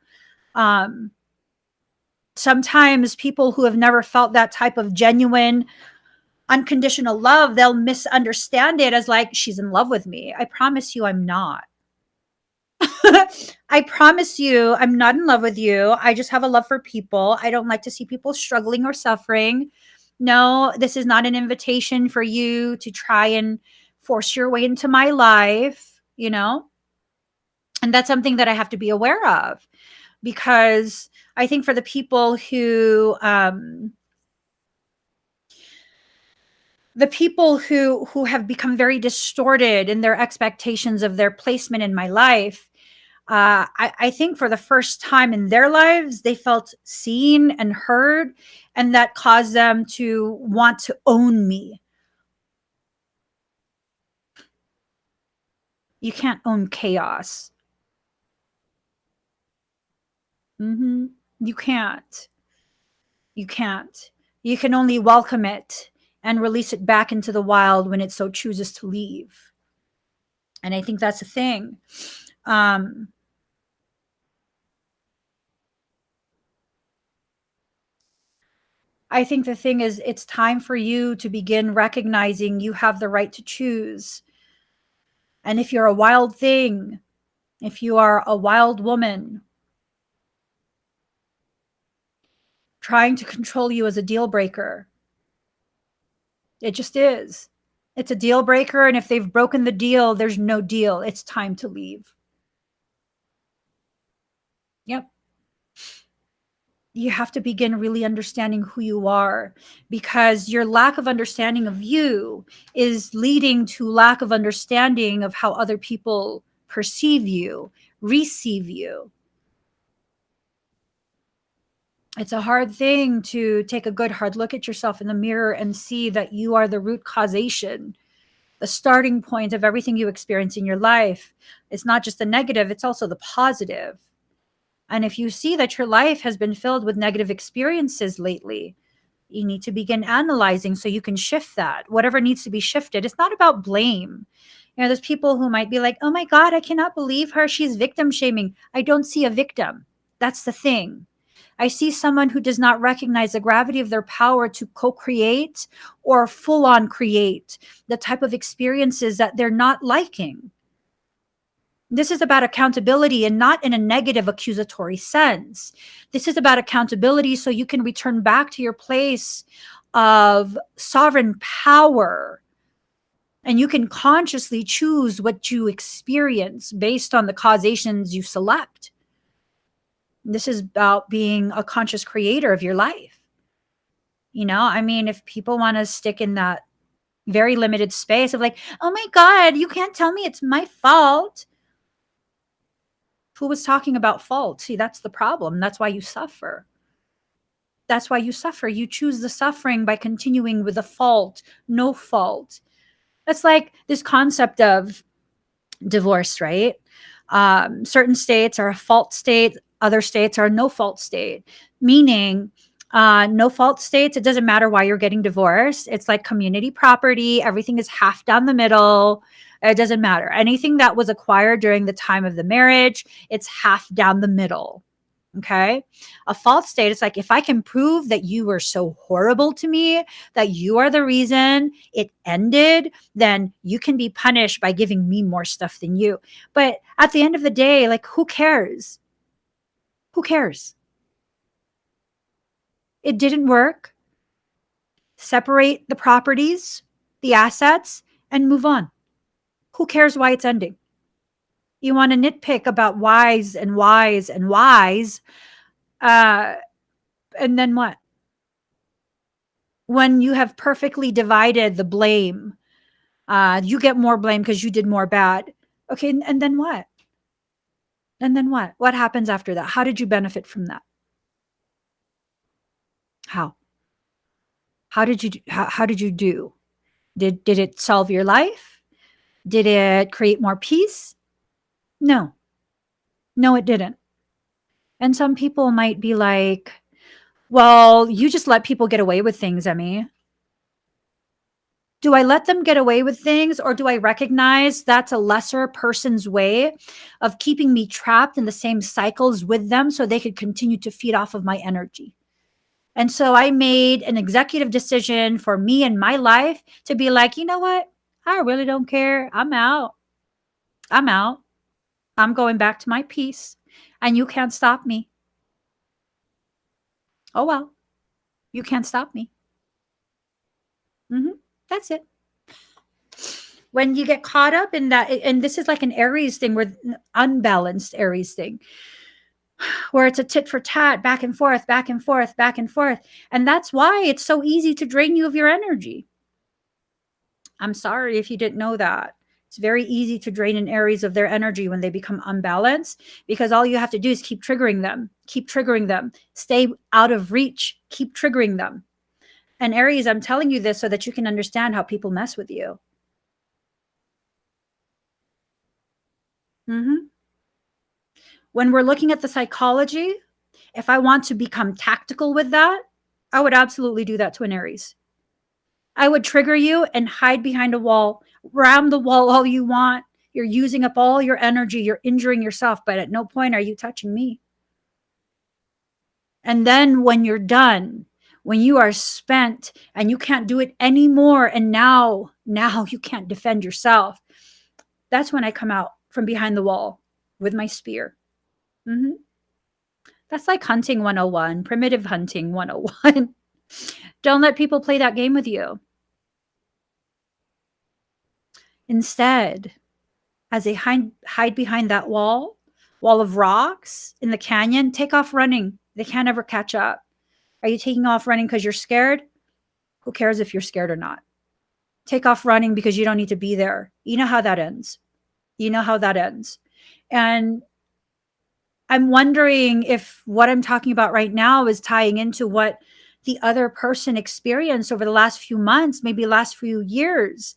sometimes people who have never felt that type of genuine, unconditional love, they'll misunderstand it as like, she's in love with me. I promise you, I'm not. I promise you, I'm not in love with you. I just have a love for people. I don't like to see people struggling or suffering. No, this is not an invitation for you to try and force your way into my life, you know? And that's something that I have to be aware of, because I think for the people who have become very distorted in their expectations of their placement in my life, I think for the first time in their lives, they felt seen and heard, and that caused them to want to own me. You can't own chaos. You can't. You can't. You can only welcome it and release it back into the wild when it so chooses to leave. And I think that's the thing. Um, I think the thing is, it's time for you to begin recognizing you have the right to choose. And if you're a wild thing, if you are a wild woman, trying to control you is a deal breaker. It just is. It's a deal breaker. And if they've broken the deal, there's no deal. It's time to leave. Yep. You have to begin really understanding who you are, because your lack of understanding of you is leading to lack of understanding of how other people perceive you, receive you. It's a hard thing to take a good hard look at yourself in the mirror and see that you are the root causation, the starting point of everything you experience in your life. It's not just the negative, it's also the positive. And if you see that your life has been filled with negative experiences lately, you need to begin analyzing so you can shift that. Whatever needs to be shifted. It's not about blame. There's people who might be like, oh my God, I cannot believe her. She's victim shaming. I don't see a victim. That's the thing. I see someone who does not recognize the gravity of their power to co create or full on create the type of experiences that they're not liking. This is about accountability, and not in a negative accusatory sense. This is about accountability so you can return back to your place of sovereign power, and you can consciously choose what you experience based on the causations you select. This is about being a conscious creator of your life. I mean, if people want to stick in that very limited space of like, oh my God, you can't tell me it's my fault. Who was talking about fault? See, that's the problem. That's why you suffer. That's why you suffer. You choose the suffering by continuing with the fault, no fault. That's like this concept of divorce, right? Certain states are a fault state, other states are a no fault state, meaning no fault states, it doesn't matter why you're getting divorced. It's like community property, everything is half down the middle. It doesn't matter. Anything that was acquired during the time of the marriage, it's half down the middle. Okay. A fault state, it's like, if I can prove that you were so horrible to me, that you are the reason it ended, then you can be punished by giving me more stuff than you. But at the end of the day, like, who cares? Who cares? It didn't work. Separate the properties, the assets, and move on. Who cares why it's ending? You want to nitpick about whys and whys and whys. And then what? When you have perfectly divided the blame, you get more blame because you did more bad. Okay, and then what? And then what? What happens after that? How did you benefit from that? How? How did you do? Did it solve your life? Did it create more peace? No. No, it didn't. And some people might be like, well, you just let people get away with things, Emmy. Do I let them get away with things, or do I recognize that's a lesser person's way of keeping me trapped in the same cycles with them so they could continue to feed off of my energy? And so I made an executive decision for me and my life to be like, you know what? I really don't care. I'm out. I'm out. I'm going back to my peace, and you can't stop me. Oh, well, you can't stop me. Hmm. That's it. When you get caught up in that, and this is like an Aries thing, where unbalanced Aries thing, where it's a tit for tat, back and forth, back and forth, back and forth. And that's why it's so easy to drain you of your energy. I'm sorry if you didn't know that. It's very easy to drain an Aries of their energy when they become unbalanced, because all you have to do is keep triggering them, stay out of reach, keep triggering them. And Aries, I'm telling you this so that you can understand how people mess with you. Hmm. When we're looking at the psychology, if I want to become tactical with that, I would absolutely do that to an Aries. I would trigger you and hide behind a wall, ram the wall all you want. You're using up all your energy, you're injuring yourself, but at no point are you touching me. And then when you're done, when you are spent and you can't do it anymore, and now you can't defend yourself, that's when I come out from behind the wall with my spear. Hmm. That's like hunting 101, primitive hunting 101. Don't let people play that game with you. Instead, as they hide behind that wall of rocks in the canyon, take off running. They can't ever catch up. Are you taking off running because you're scared? Who cares if you're scared or not? Take off running because you don't need to be there. You know how that ends. You know how that ends. And I'm wondering if what I'm talking about right now is tying into what the other person experienced over the last few months, maybe last few years,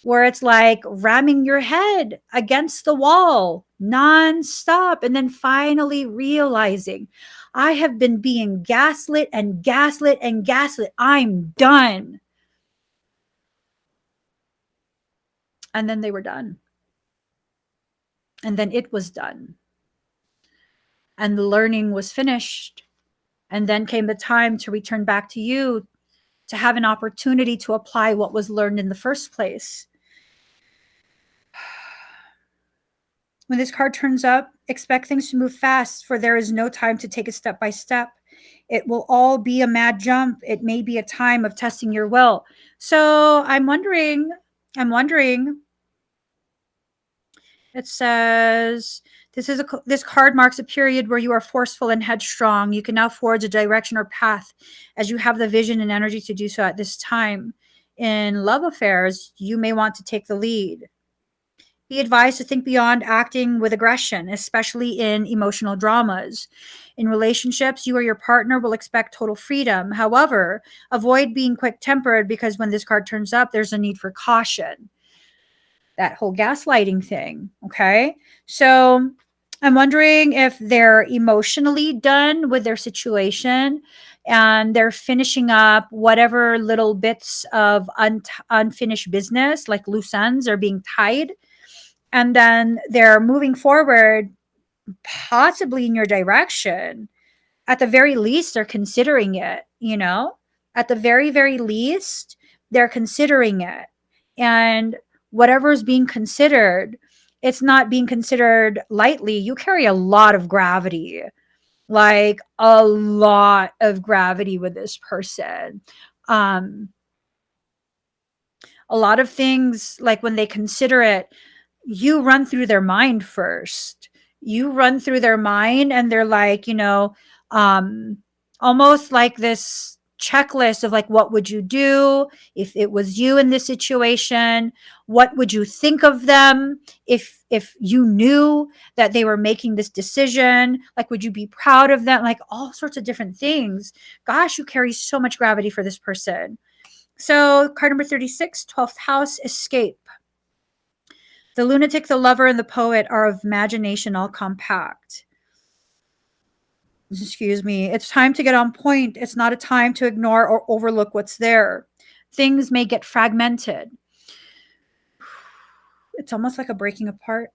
where it's like ramming your head against the wall nonstop, and then finally realizing, I have been being gaslit and gaslit and gaslit. I'm done. And then they were done. And then it was done. And the learning was finished. And then came the time to return back to you, to have an opportunity to apply what was learned in the first place. When this card turns up, expect things to move fast, for there is no time to take it step by step. It will all be a mad jump. It may be a time of testing your will. So I'm wondering, it says, this card marks a period where you are forceful and headstrong. You can now forge a direction or path as you have the vision and energy to do so at this time. In love affairs, you may want to take the lead. Be advised to think beyond acting with aggression, especially in emotional dramas. In relationships, you or your partner will expect total freedom. However, avoid being quick tempered, because when this card turns up, there's a need for caution. That whole gaslighting thing. Okay. So I'm wondering if they're emotionally done with their situation and they're finishing up whatever little bits of unfinished business, like loose ends, are being tied. And then they're moving forward, possibly in your direction. At the very least, they're considering it. At the very, very least, they're considering it. And whatever is being considered, it's not being considered lightly. You carry a lot of gravity, like a lot of gravity with this person. Um, a lot of things, like when they consider it, you run through their mind first. You run through their mind, and they're like, um, almost like this checklist of like, what would you do if it was you in this situation? What would you think of them if you knew that they were making this decision? Like, would you be proud of them? Like all sorts of different things. Gosh, you carry so much gravity for this person. So, card number 36, 12th house, escape. The lunatic, the lover, and the poet are of imagination all compact. Excuse me. It's time to get on point. It's not a time to ignore or overlook what's there. Things may get fragmented. It's almost like a breaking apart.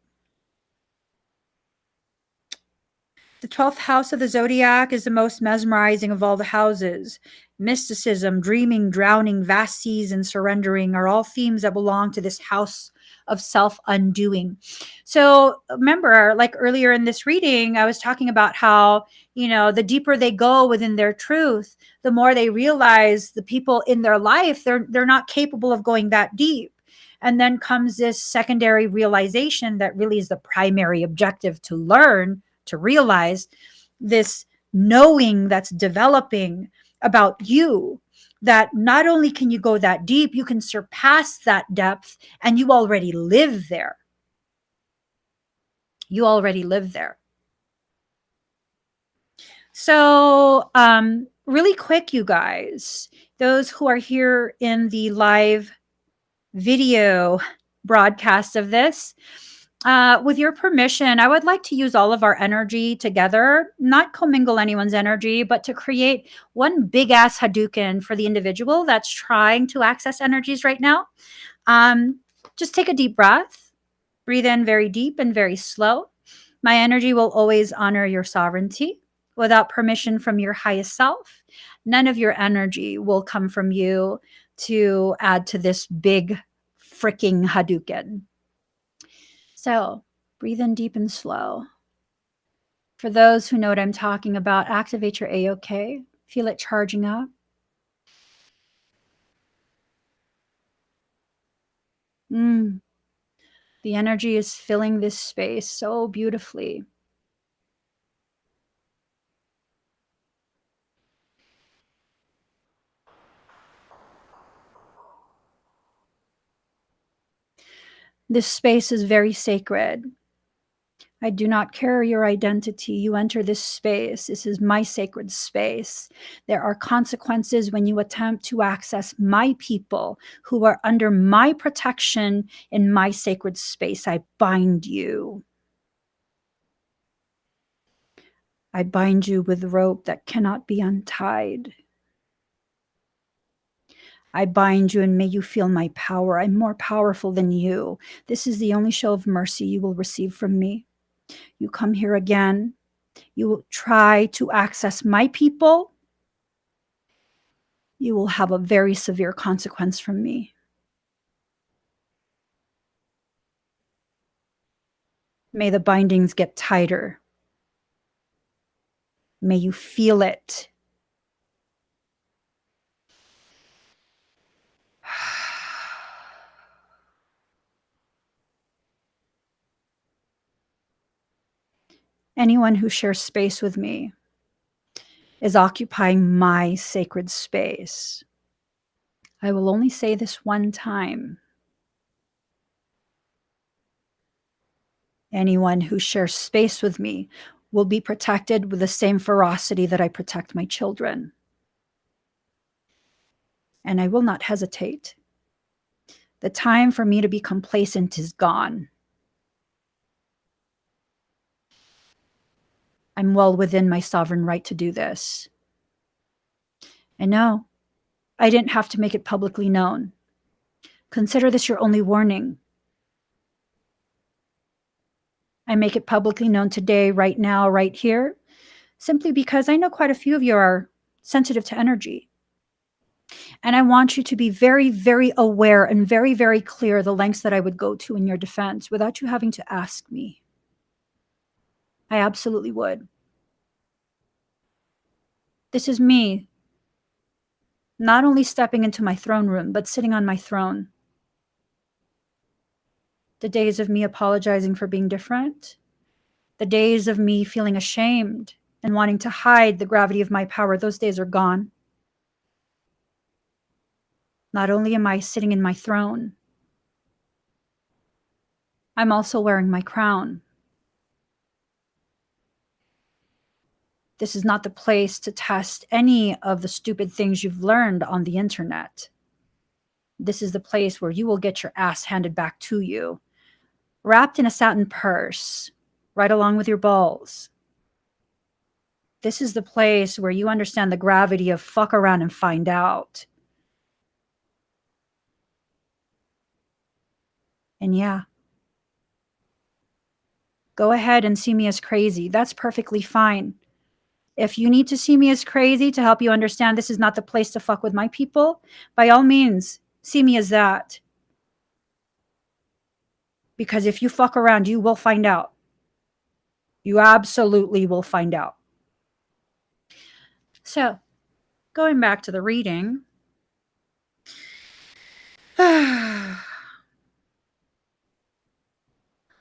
The 12th house of the zodiac is the most mesmerizing of all the houses. Mysticism, dreaming, drowning, vast seas, and surrendering are all themes that belong to this house of self undoing. So remember, like earlier in this reading, I was talking about how, the deeper they go within their truth, the more they realize the people in their life, they're not capable of going that deep. And then comes this secondary realization that really is the primary objective to learn, to realize this knowing that's developing about you, that not only can you go that deep, you can surpass that depth, and you already live there. You already live there. So, really quick, you guys, those who are here in the live video broadcast of this, with your permission, I would like to use all of our energy together, not commingle anyone's energy, but to create one big ass Hadouken for the individual that's trying to access energies right now. Just take a deep breath, breathe in very deep and very slow. My energy will always honor your sovereignty. Without permission from your highest self, none of your energy will come from you to add to this big freaking Hadouken. So breathe in deep and slow. For those who know what I'm talking about, activate your AOK. Feel it charging up. The energy is filling this space so beautifully. This space is very sacred. I do not care your identity. You enter this space. This is my sacred space. There are consequences when you attempt to access my people who are under my protection in my sacred space. I bind you. I bind you with rope that cannot be untied. I bind you and may you feel my power. I'm more powerful than you. This is the only show of mercy you will receive from me. You come here again. You will try to access my people. You will have a very severe consequence from me. May the bindings get tighter. May you feel it. Anyone who shares space with me is occupying my sacred space. I will only say this one time. Anyone who shares space with me will be protected with the same ferocity that I protect my children. And I will not hesitate. The time for me to be complacent is gone. I'm well within my sovereign right to do this. And no, I didn't have to make it publicly known. Consider this your only warning. I make it publicly known today, right now, right here, simply because I know quite a few of you are sensitive to energy. And I want you to be very, very aware and very, very clear the lengths that I would go to in your defense without you having to ask me. I absolutely would. This is me, not only stepping into my throne room, but sitting on my throne. The days of me apologizing for being different, the days of me feeling ashamed and wanting to hide the gravity of my power, those days are gone. Not only am I sitting in my throne, I'm also wearing my crown. This is not the place to test any of the stupid things you've learned on the internet. This is the place where you will get your ass handed back to you, wrapped in a satin purse, right along with your balls. This is the place where you understand the gravity of fuck around and find out. And yeah, Go ahead and see me as crazy. That's perfectly fine. If you need to see me as crazy to help you understand this is not the place to fuck with my people, by all means, see me as that. Because if you fuck around, you will find out. You absolutely will find out. So, going back to the reading.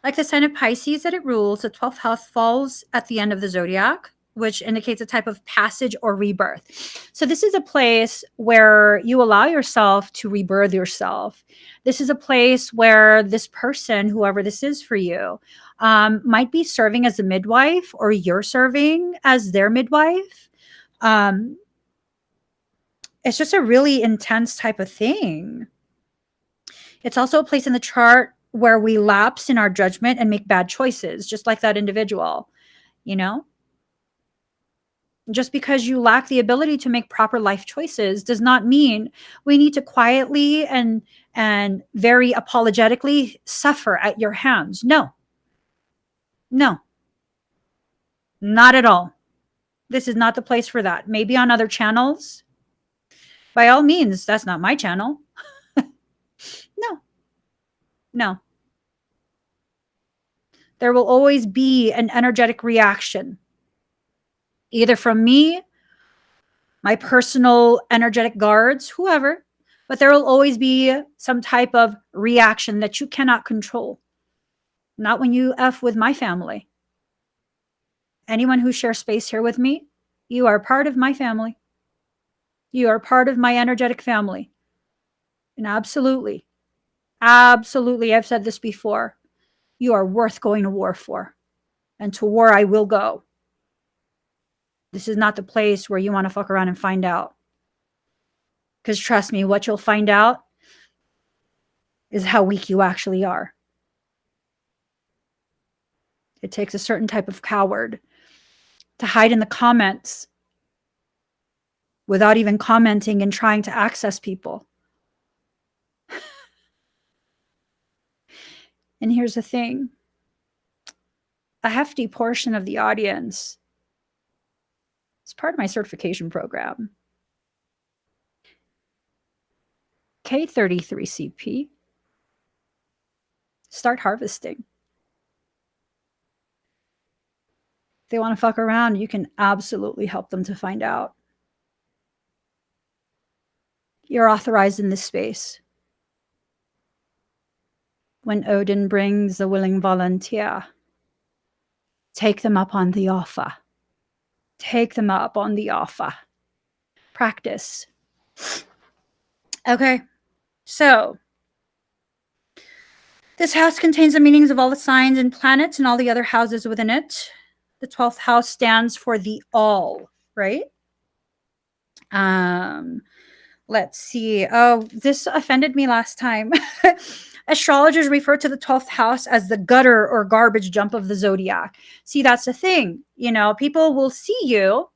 Like the sign of Pisces that it rules, the 12th house falls at the end of the zodiac, which indicates a type of passage or rebirth. So, this is a place where you allow yourself to rebirth yourself. This is a place where this person, whoever this is for you, might be serving as a midwife, or you're serving as their midwife. It's just a really intense type of thing. It's also a place in the chart where we lapse in our judgment and make bad choices, just like that individual, you know? Just because you lack the ability to make proper life choices does not mean we need to quietly and very apologetically suffer at your hands. No. No. Not at all. This is not the place for that. Maybe on other channels. By all means, that's not my channel. No. No. There will always be an energetic reaction, either from me, my personal energetic guards, whoever, but there will always be some type of reaction that you cannot control. Not when you F with my family. Anyone who shares space here with me, you are part of my family. You are part of my energetic family. And absolutely, absolutely, I've said this before, you are worth going to war for. And to war I will go. This is not the place where you want to fuck around and find out. Because trust me, what you'll find out is how weak you actually are. It takes a certain type of coward to hide in the comments without even commenting and trying to access people. And here's the thing. A hefty portion of the audience is part of my certification program. K33CP. Start harvesting. If they want to fuck around, you can absolutely help them to find out. You're authorized in this space. When Odin brings a willing volunteer, take them up on the offer. Take them up on the offer. Practice. Okay, so this house contains the meanings of all the signs and planets and all the other houses within it. The 12th house stands for the all, right? Let's see. Oh, this offended me last time. Astrologers refer to the 12th house as the gutter or garbage dump of the zodiac. See, that's the thing. You know, people will see you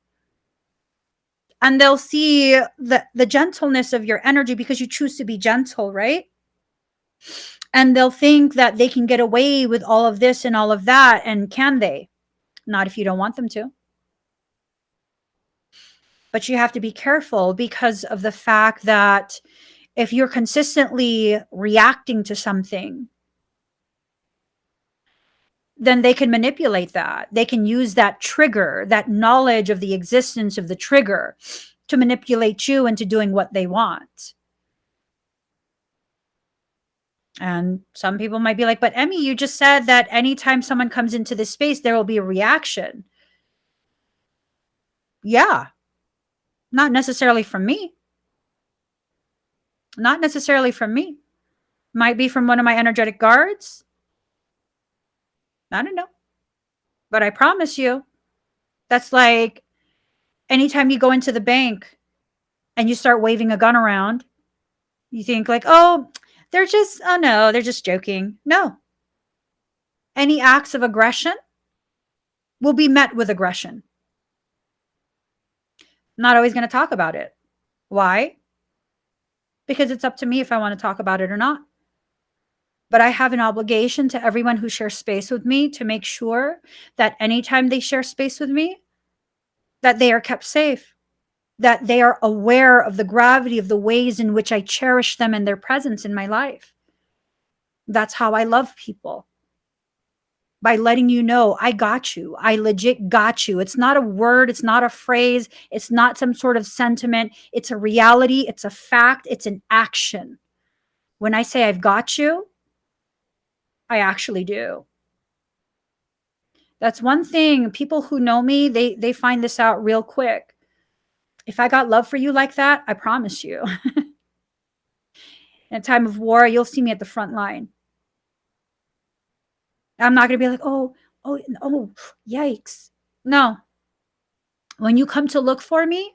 and they'll see the gentleness of your energy because you choose to be gentle, right? And they'll think that they can get away with all of this and all of that. And can they? Not if you don't want them to. But you have to be careful because of the fact that if you're consistently reacting to something, then they can manipulate that. They can use that trigger, that knowledge of the existence of the trigger, to manipulate you into doing what they want. And some people might be like, but Emmy, you just said that anytime someone comes into this space, there will be a reaction. Yeah. Not necessarily from me. Not necessarily from me. Might be from one of my energetic guards. I don't know. But I promise you, that's like anytime you go into the bank and you start waving a gun around, you think like, oh, they're just joking. No. Any acts of aggression will be met with aggression. I'm not always going to talk about it. Why? Because it's up to me if I want to talk about it or not. but I have an obligation to everyone who shares space with me to make sure that anytime they share space with me, that they are kept safe, that they are aware of the gravity of the ways in which I cherish them and their presence in my life. That's how I love people. By letting you know, I got you. I legit got you. It's not a word, it's not a phrase, it's not some sort of sentiment. It's a reality, it's a fact, it's an action. When I say I've got you, I actually do. That's one thing. People who know me, they find this out real quick. If I got love for you like that, I promise you. In a time of war, you'll see me at the front line. I'm not going to be like, oh, yikes. No. When you come to look for me,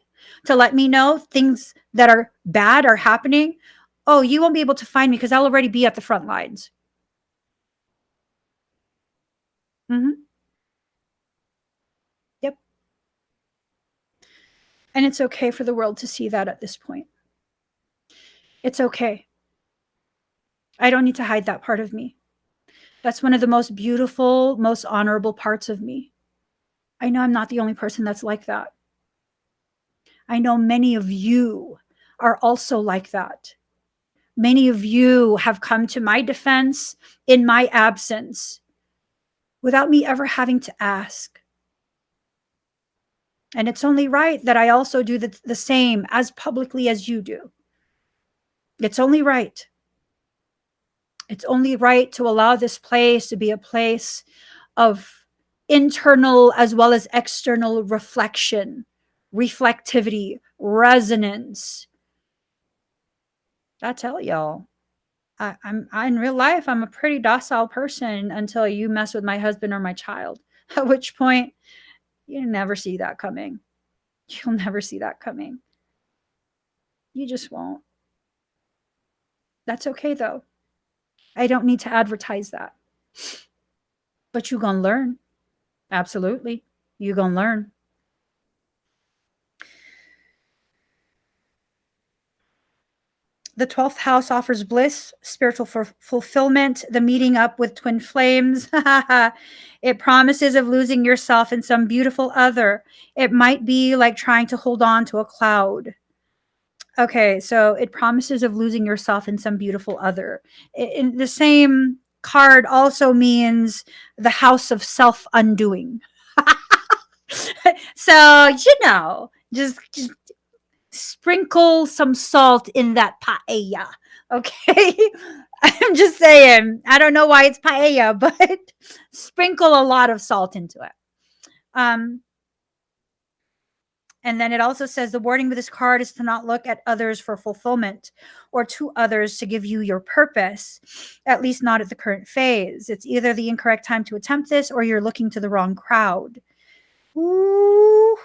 to let me know things that are bad are happening, oh, you won't be able to find me because I'll already be at the front lines. Mm-hmm. Yep. And it's okay for the world to see that at this point. It's okay. I don't need to hide that part of me. That's one of the most beautiful, most honorable parts of me. I know I'm not the only person that's like that. I know many of you are also like that. Many of you have come to my defense in my absence without me ever having to ask. And it's only right that I also do the same as publicly as you do. It's only right. It's only right to allow this place to be a place of internal as well as external reflection, reflectivity, resonance. I tell y'all, I'm in real life, I'm a pretty docile person until you mess with my husband or my child, at which point you never see that coming. You'll never see that coming. You just won't. That's okay though. I don't need to advertise that. But you gonna learn. Absolutely. You gonna learn. The 12th house offers bliss, spiritual fulfillment, the meeting up with twin flames. It promises of losing yourself in some beautiful other. It might be like trying to hold on to a cloud. Okay, so it promises of losing yourself in some beautiful other. In the same card also means the house of self undoing. So, just sprinkle some salt in that paella. Okay. I'm just saying, I don't know why it's paella, but sprinkle a lot of salt into it. And then it also says the wording with this card is to not look at others for fulfillment or to others to give you your purpose, at least not at the current phase. It's either the incorrect time to attempt this or you're looking to the wrong crowd. Ooh.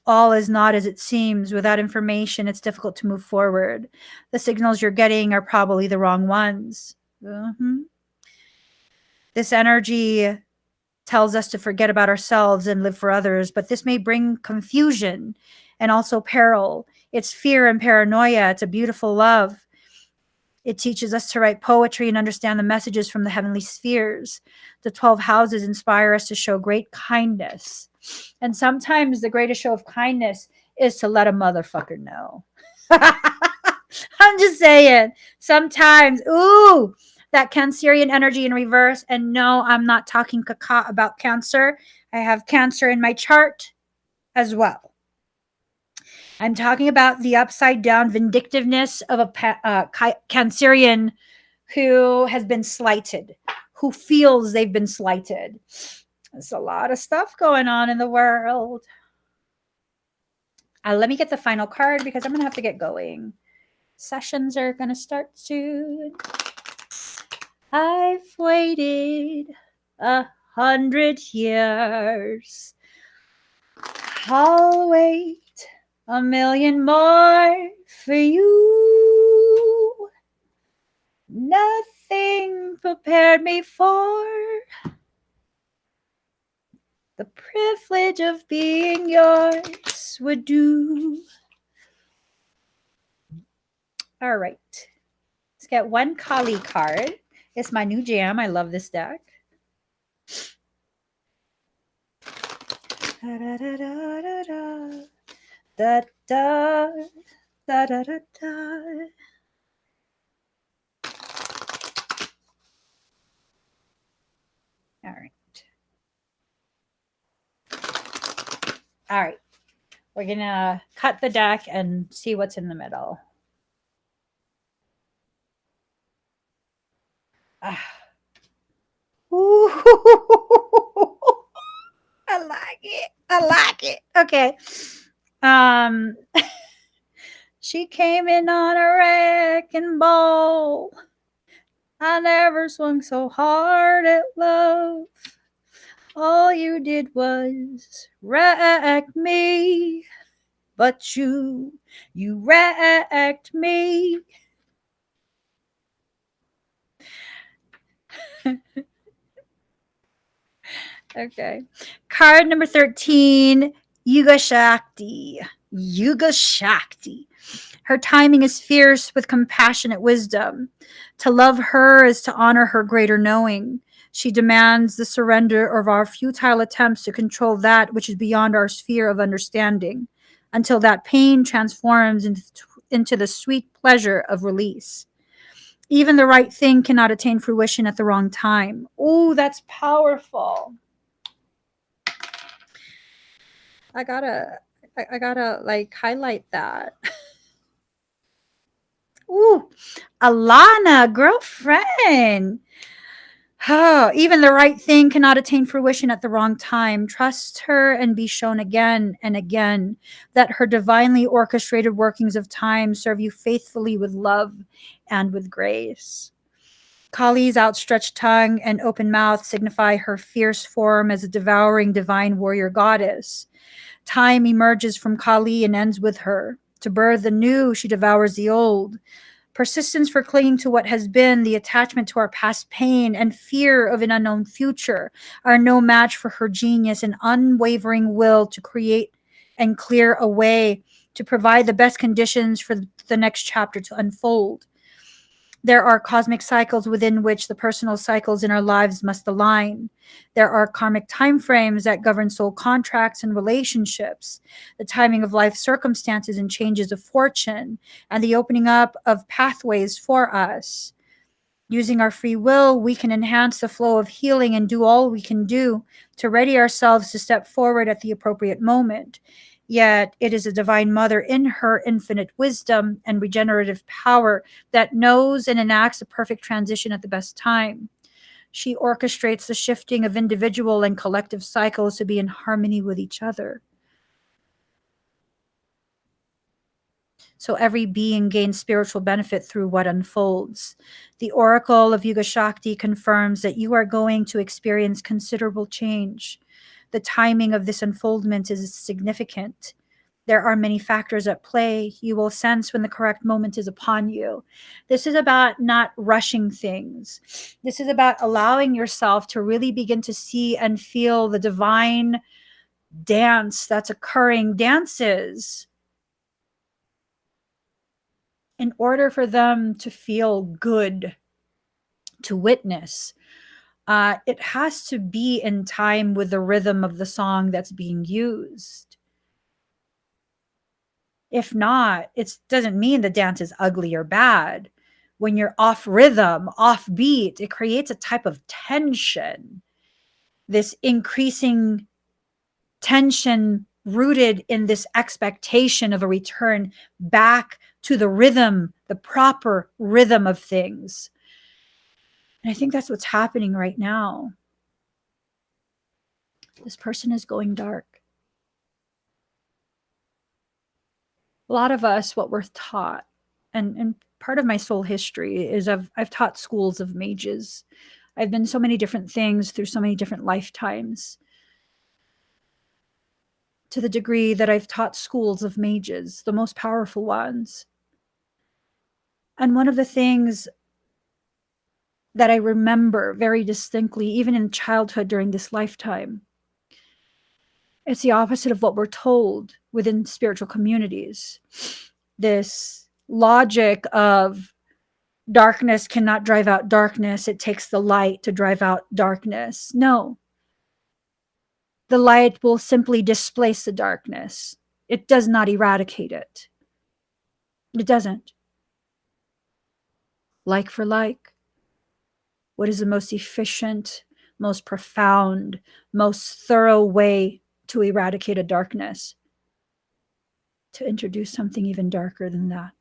All is not as it seems. Without information, it's difficult to move forward. The signals you're getting are probably the wrong ones. Mm-hmm. This energy tells us to forget about ourselves and live for others, but this may bring confusion and also peril. It's fear and paranoia. It's a beautiful love. It teaches us to write poetry and understand the messages from the heavenly spheres. The 12 houses inspire us to show great kindness. And sometimes the greatest show of kindness is to let a motherfucker know. I'm just saying, sometimes, ooh, that Cancerian energy in reverse. And no, I'm not talking caca about Cancer. I have Cancer in my chart as well. I'm talking about the upside down vindictiveness of a Cancerian who has been slighted, who feels they've been slighted. There's a lot of stuff going on in the world. Let me get the final card because I'm going to have to get going. Sessions are going to start soon. I've waited 100 years. I'll wait a million more for you. Nothing prepared me for the privilege of being yours would do. All right. Let's get one Kali card. It's my new jam. I love this deck. Da da da da da da da da da da da. All right. All right. We're going to cut the deck and see what's in the middle. Ooh. I like it. I like it. Okay. She came in on a wrecking ball. I never swung so hard at love. All you did was wreck me. But you wrecked me. Okay. Card number 13, Yuga Shakti. Yuga Shakti. Her timing is fierce with compassionate wisdom. To love her is to honor her greater knowing. She demands the surrender of our futile attempts to control that which is beyond our sphere of understanding, until that pain transforms into the sweet pleasure of release. Even the right thing cannot attain fruition at the wrong time. Oh, that's powerful. I gotta like highlight that. Ooh, Alana, girlfriend. Oh, even the right thing cannot attain fruition at the wrong time. Trust her and be shown again and again that her divinely orchestrated workings of time serve you faithfully with love and with grace. Kali's outstretched tongue and open mouth signify her fierce form as a devouring divine warrior goddess. Time emerges from Kali and ends with her. To birth the new, she devours the old. Persistence for clinging to what has been, the attachment to our past pain, and fear of an unknown future are no match for her genius and unwavering will to create and clear a way to provide the best conditions for the next chapter to unfold. There are cosmic cycles within which the personal cycles in our lives must align. There are karmic timeframes that govern soul contracts and relationships, the timing of life circumstances and changes of fortune, and the opening up of pathways for us. Using our free will, we can enhance the flow of healing and do all we can do to ready ourselves to step forward at the appropriate moment. Yet it is a divine mother in her infinite wisdom and regenerative power that knows and enacts a perfect transition at the best time. She orchestrates the shifting of individual and collective cycles to be in harmony with each other. So every being gains spiritual benefit through what unfolds. The Oracle of Yuga Shakti confirms that you are going to experience considerable change. The timing of this unfoldment is significant. There are many factors at play. You will sense when the correct moment is upon you. This is about not rushing things. This is about allowing yourself to really begin to see and feel the divine dance that's occurring, dances, in order for them to feel good to witness. It has to be in time with the rhythm of the song that's being used. If not, it doesn't mean the dance is ugly or bad. When you're off rhythm, off beat, it creates a type of tension, this increasing tension rooted in this expectation of a return back to the rhythm, the proper rhythm of things. And I think that's what's happening right now. This person is going dark. A lot of us, what we're taught, and part of my soul history is I've taught schools of mages. I've been so many different things through so many different lifetimes, to the degree that I've taught schools of mages, the most powerful ones. And one of the things that I remember very distinctly, even in childhood during this lifetime, it's the opposite of what we're told within spiritual communities. This logic of Darkness cannot drive out darkness. It takes the light to drive out darkness. No, the light will simply displace the darkness. It does not eradicate it. It doesn't. Like for like. What is the most efficient, most profound, most thorough way to eradicate a darkness? To introduce something even darker than that.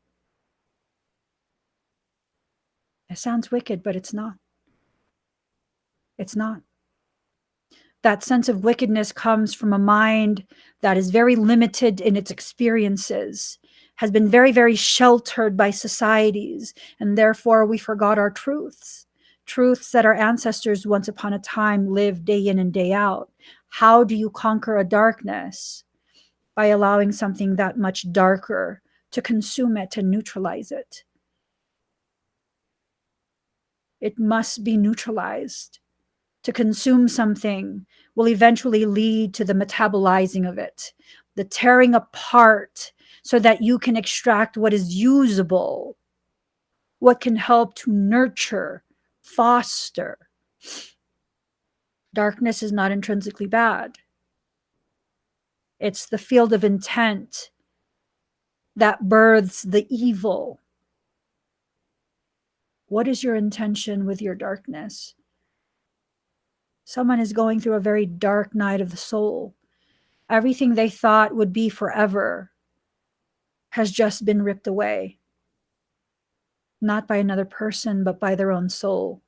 It sounds wicked, but it's not. It's not. That sense of wickedness comes from a mind that is very limited in its experiences, has been very, very sheltered by societies, and therefore we forgot our truths. Truths that our ancestors once upon a time lived day in and day out. How do you conquer a darkness? By allowing something that much darker to consume it, to neutralize it. It must be neutralized. To consume something will eventually lead to the metabolizing of it, the tearing apart so that you can extract what is usable, what can help to nurture, foster. Darkness is not intrinsically bad. It's the field of intent that births the evil. What is your intention with your darkness? Someone is going through a very dark night of the soul. Everything they thought would be forever has just been ripped away. Not by another person, but by their own soul.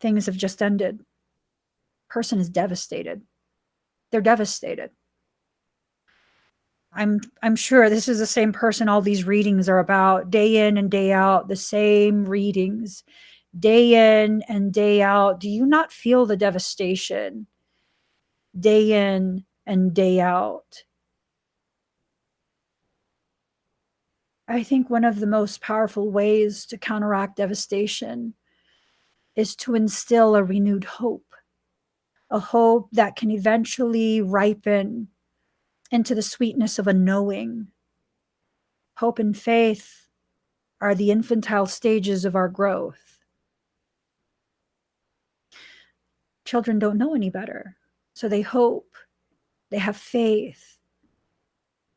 Things have just ended. Person is devastated. They're devastated. I'm sure this is the same person all these readings are about, day in and day out, the same readings, day in and day out. Do you not feel the devastation? Day in and day out. I think one of the most powerful ways to counteract devastation is to instill a renewed hope, a hope that can eventually ripen into the sweetness of a knowing. Hope and faith are the infantile stages of our growth. Children don't know any better, so they hope, they have faith.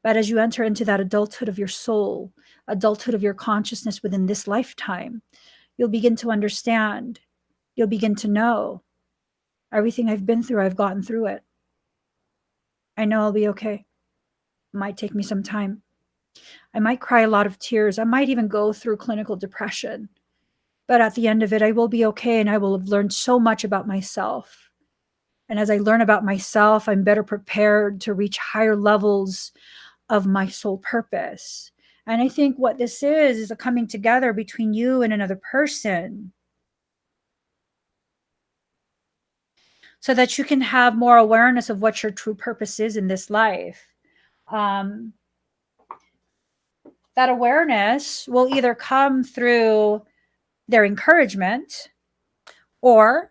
But as you enter into that adulthood of your soul, adulthood of your consciousness within this lifetime, you'll begin to understand, you'll begin to know, everything I've been through, I've gotten through it. I know I'll be okay. It might take me some time. I might cry a lot of tears. I might even go through clinical depression. But at the end of it, I will be okay, and I will have learned so much about myself. And as I learn about myself, I'm better prepared to reach higher levels of my soul purpose. And I think what this is a coming together between you and another person, so that you can have more awareness of what your true purpose is in this life. That awareness will either come through their encouragement, or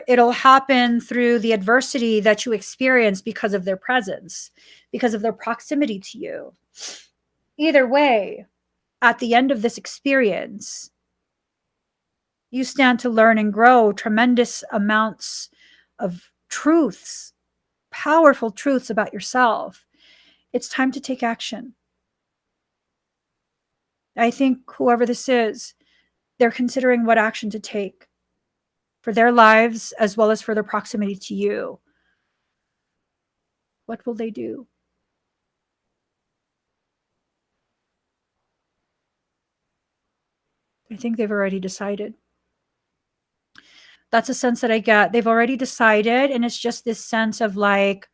it'll happen through the adversity that you experience because of their presence, because of their proximity to you. Either way, at the end of this experience, you stand to learn and grow tremendous amounts of truths, powerful truths about yourself. It's time to take action. I think whoever this is, they're considering what action to take for their lives as well as for their proximity to you. What will they do? I think they've already decided. That's a sense that I get. They've already decided, and it's just this sense of like,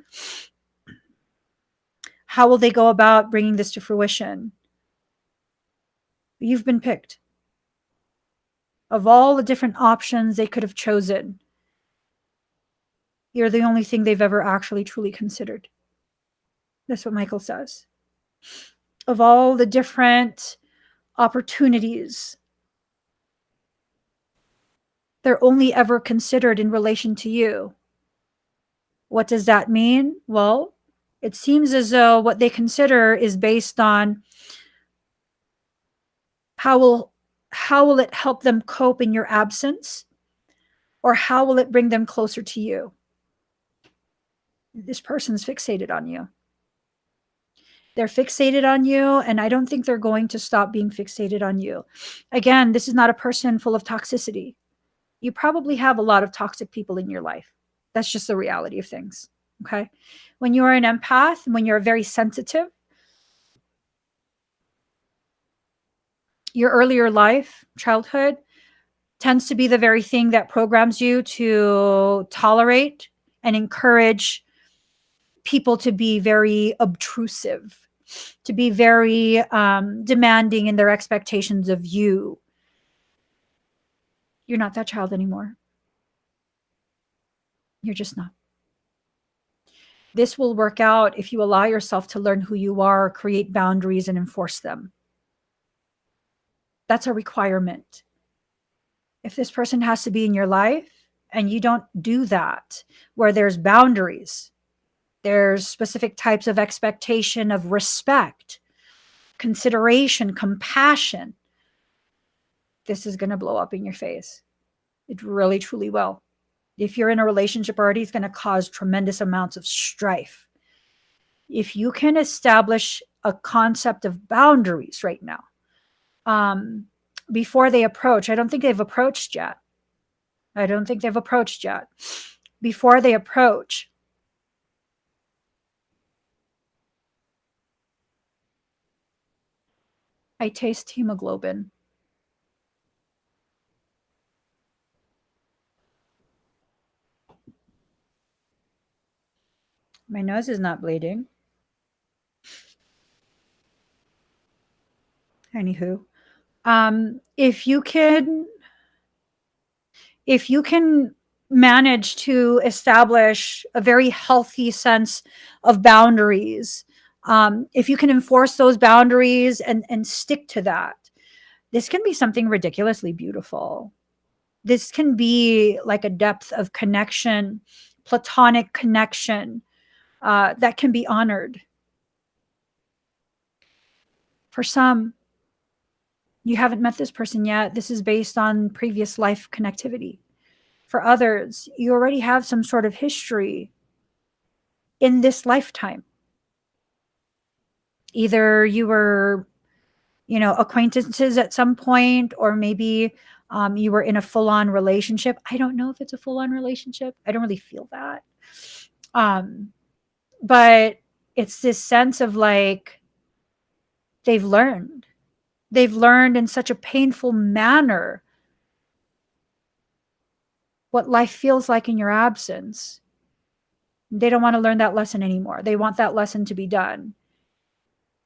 how will they go about bringing this to fruition? You've been picked. Of all the different options they could have chosen, you're the only thing they've ever actually truly considered. That's what Michael says. Of all the different opportunities, they're only ever considered in relation to you. What does that mean? Well, it seems as though what they consider is based on how will How will it help them cope in your absence? Or how will it bring them closer to you? This person's fixated on you. They're fixated on you, and I don't think they're going to stop being fixated on you. Again, this is not a person full of toxicity. You probably have a lot of toxic people in your life. That's just the reality of things. Okay. When you are an empath, when you're very sensitive, your earlier life, childhood, tends to be the very thing that programs you to tolerate and encourage people to be very obtrusive, to be very demanding in their expectations of you. You're not that child anymore. You're just not. This will work out if you allow yourself to learn who you are, create boundaries, and enforce them. That's a requirement. If this person has to be in your life and you don't do that, where there's boundaries, there's specific types of expectation of respect, consideration, compassion, this is going to blow up in your face. It really, truly will. If you're in a relationship already, it's going to cause tremendous amounts of strife. If you can establish a concept of boundaries right now, before they approach, I don't think they've approached yet. Before they approach, I taste hemoglobin. My nose is not bleeding. Anywho, if you can manage to establish a very healthy sense of boundaries, if you can enforce those boundaries and stick to that, this can be something ridiculously beautiful. This can be like a depth of connection, platonic connection, that can be honored. For some, you haven't met this person yet. This is based on previous life connectivity. For others, you already have some sort of history in this lifetime. Either you were, acquaintances at some point, or maybe you were in a full-on relationship. I don't know if it's a full-on relationship. I don't really feel that. But it's this sense of like, they've learned in such a painful manner what life feels like in your absence. They don't want to learn that lesson anymore. They want that lesson to be done.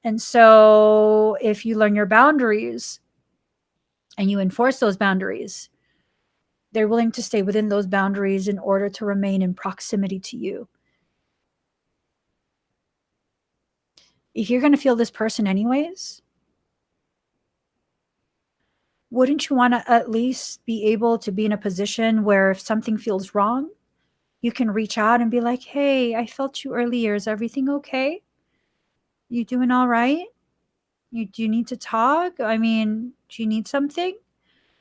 And so if you learn your boundaries and you enforce those boundaries, they're willing to stay within those boundaries in order to remain in proximity to you. If you're going to feel this person anyways, wouldn't you want to at least be able to be in a position where if something feels wrong, you can reach out and be like, hey, I felt you earlier. Is everything okay? You doing all right? Do you need to talk? I mean, do you need something?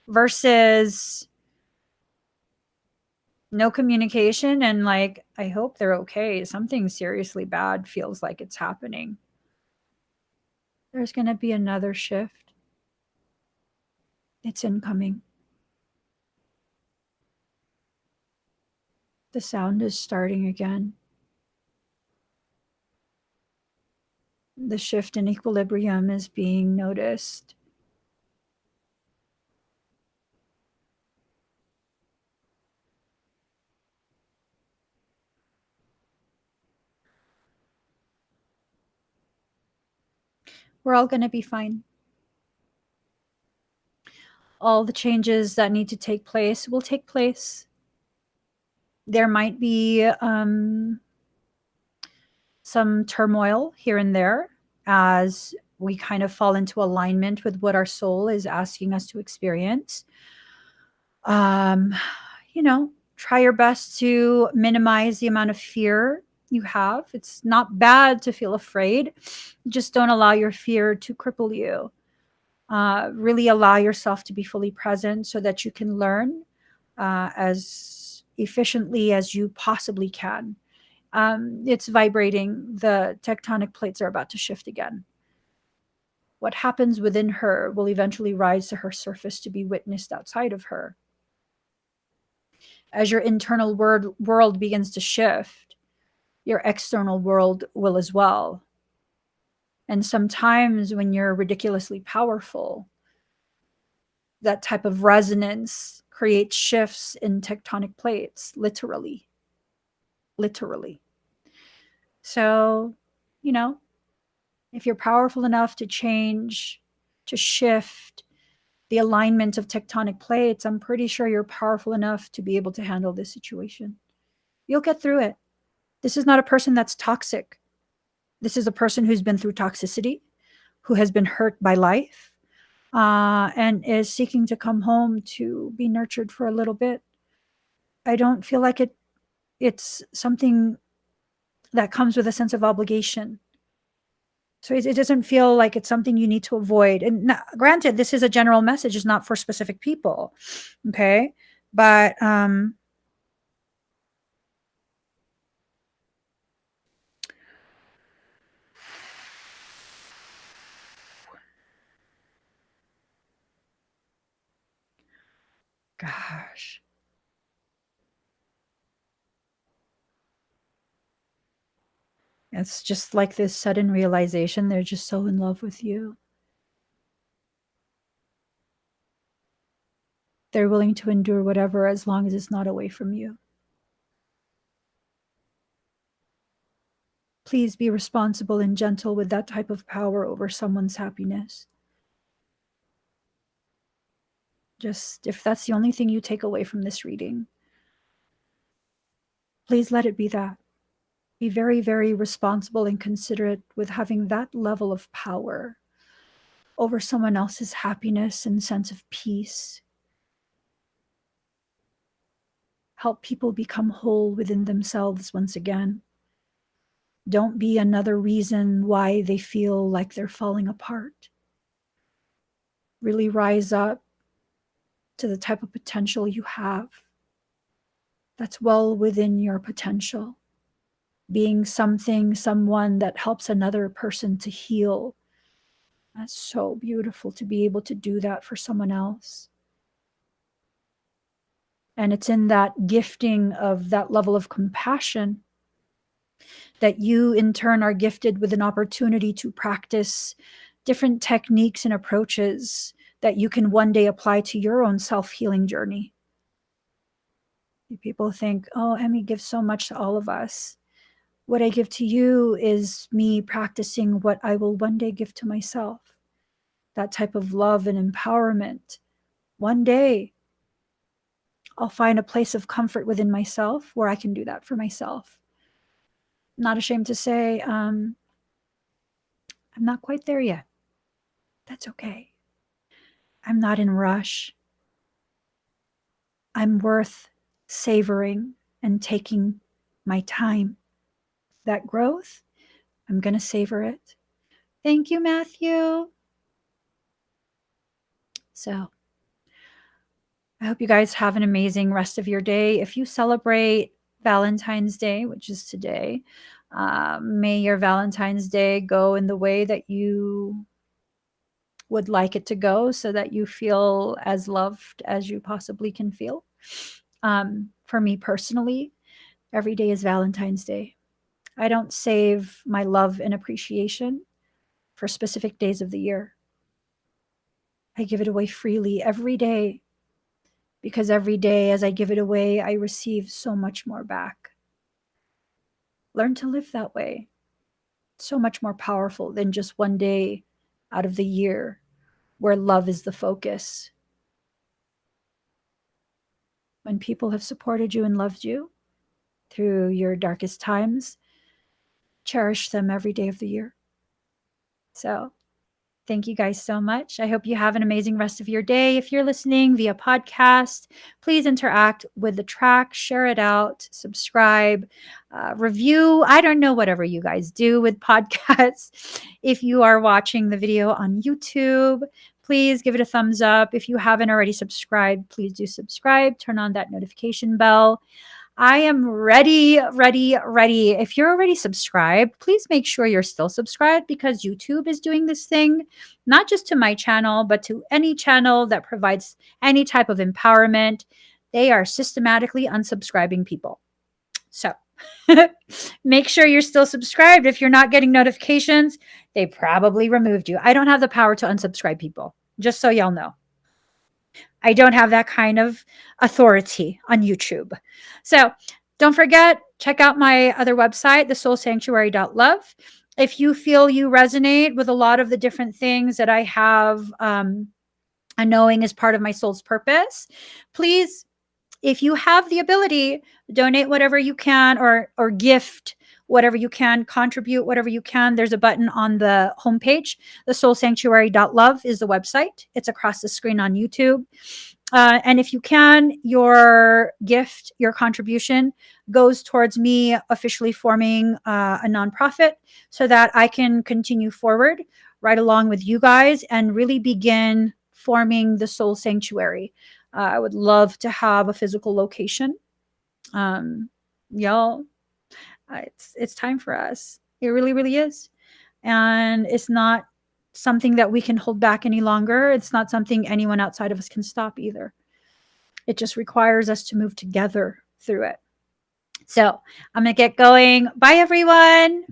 Versus no communication and like, I hope they're okay. Something seriously bad feels like it's happening. There's going to be another shift. It's incoming. The sound is starting again. The shift in equilibrium is being noticed. We're all going to be fine. All the changes that need to take place will take place. There might be some turmoil here and there as we kind of fall into alignment with what our soul is asking us to experience. Try your best to minimize the amount of fear you have. It's not bad to feel afraid. Just don't allow your fear to cripple you. Really allow yourself to be fully present so that you can learn as efficiently as you possibly can. It's vibrating. The tectonic plates are about to shift again. What happens within her will eventually rise to her surface to be witnessed outside of her. As your internal world begins to shift, your external world will as well. And sometimes when you're ridiculously powerful, that type of resonance creates shifts in tectonic plates, literally. Literally. So, you know, if you're powerful enough to change, to shift the alignment of tectonic plates, I'm pretty sure you're powerful enough to be able to handle this situation. You'll get through it. This is not a person that's toxic. This is a person who's been through toxicity, who has been hurt by life, and is seeking to come home to be nurtured for a little bit. I don't feel like it's something that comes with a sense of obligation. So it doesn't feel like it's something you need to avoid. And granted, this is a general message, it's not for specific people. Okay. But gosh. It's just like this sudden realization they're just so in love with you. They're willing to endure whatever as long as it's not away from you. Please be responsible and gentle with that type of power over someone's happiness. Just if that's the only thing you take away from this reading, please let it be that. Be very, very responsible and considerate with having that level of power over someone else's happiness and sense of peace. Help people become whole within themselves once again. Don't be another reason why they feel like they're falling apart. Really rise up to the type of potential you have that's well within your potential. Being something, someone that helps another person to heal. That's so beautiful to be able to do that for someone else. And it's in that gifting of that level of compassion that you in turn are gifted with an opportunity to practice different techniques and approaches that you can one day apply to your own self-healing journey. People think, oh, Emmy gives so much to all of us. What I give to you is me practicing what I will one day give to myself. That type of love and empowerment. One day, I'll find a place of comfort within myself where I can do that for myself. I'm not ashamed to say, I'm not quite there yet. That's okay. I'm not in a rush. I'm worth savoring and taking my time. That growth, I'm going to savor it. Thank you, Matthew. So I hope you guys have an amazing rest of your day. If you celebrate Valentine's Day, which is today, may your Valentine's Day go in the way that you would like it to go so that you feel as loved as you possibly can feel. For me personally, every day is Valentine's Day. I don't save my love and appreciation for specific days of the year. I give it away freely every day because every day as I give it away, I receive so much more back. Learn to live that way. So much more powerful than just one day out of the year where love is the focus. When people have supported you and loved you through your darkest times, cherish them every day of the year. So thank you guys so much. I hope you have an amazing rest of your day. If you're listening via podcast, please interact with the track, share it out, subscribe, review. I don't know, whatever you guys do with podcasts. If you are watching the video on YouTube, please give it a thumbs up. If you haven't already subscribed, please do subscribe. Turn on that notification bell. I am ready. If you're already subscribed, please make sure you're still subscribed, because YouTube is doing this thing, not just to my channel, but to any channel that provides any type of empowerment. They are systematically unsubscribing people. So make sure you're still subscribed. If you're not getting notifications, they probably removed you. I don't have the power to unsubscribe people, just so y'all know. I don't have that kind of authority on YouTube. So don't forget, check out my other website, thesoulsanctuary.love. If you feel you resonate with a lot of the different things that I have a knowing is part of my soul's purpose, please, if you have the ability, donate whatever you can, or gift whatever you can, contribute whatever you can. There's a button on the homepage. Thesoulsanctuary.love is the website. It's across the screen on YouTube. And if you can, your gift, your contribution goes towards me officially forming a nonprofit, so that I can continue forward right along with you guys and really begin forming the Soul Sanctuary. I would love to have a physical location. Y'all, it's time for us. It really, really is. And it's not something that we can hold back any longer. It's not something anyone outside of us can stop either. It just requires us to move together through it. So I'm going to get going. Bye, everyone.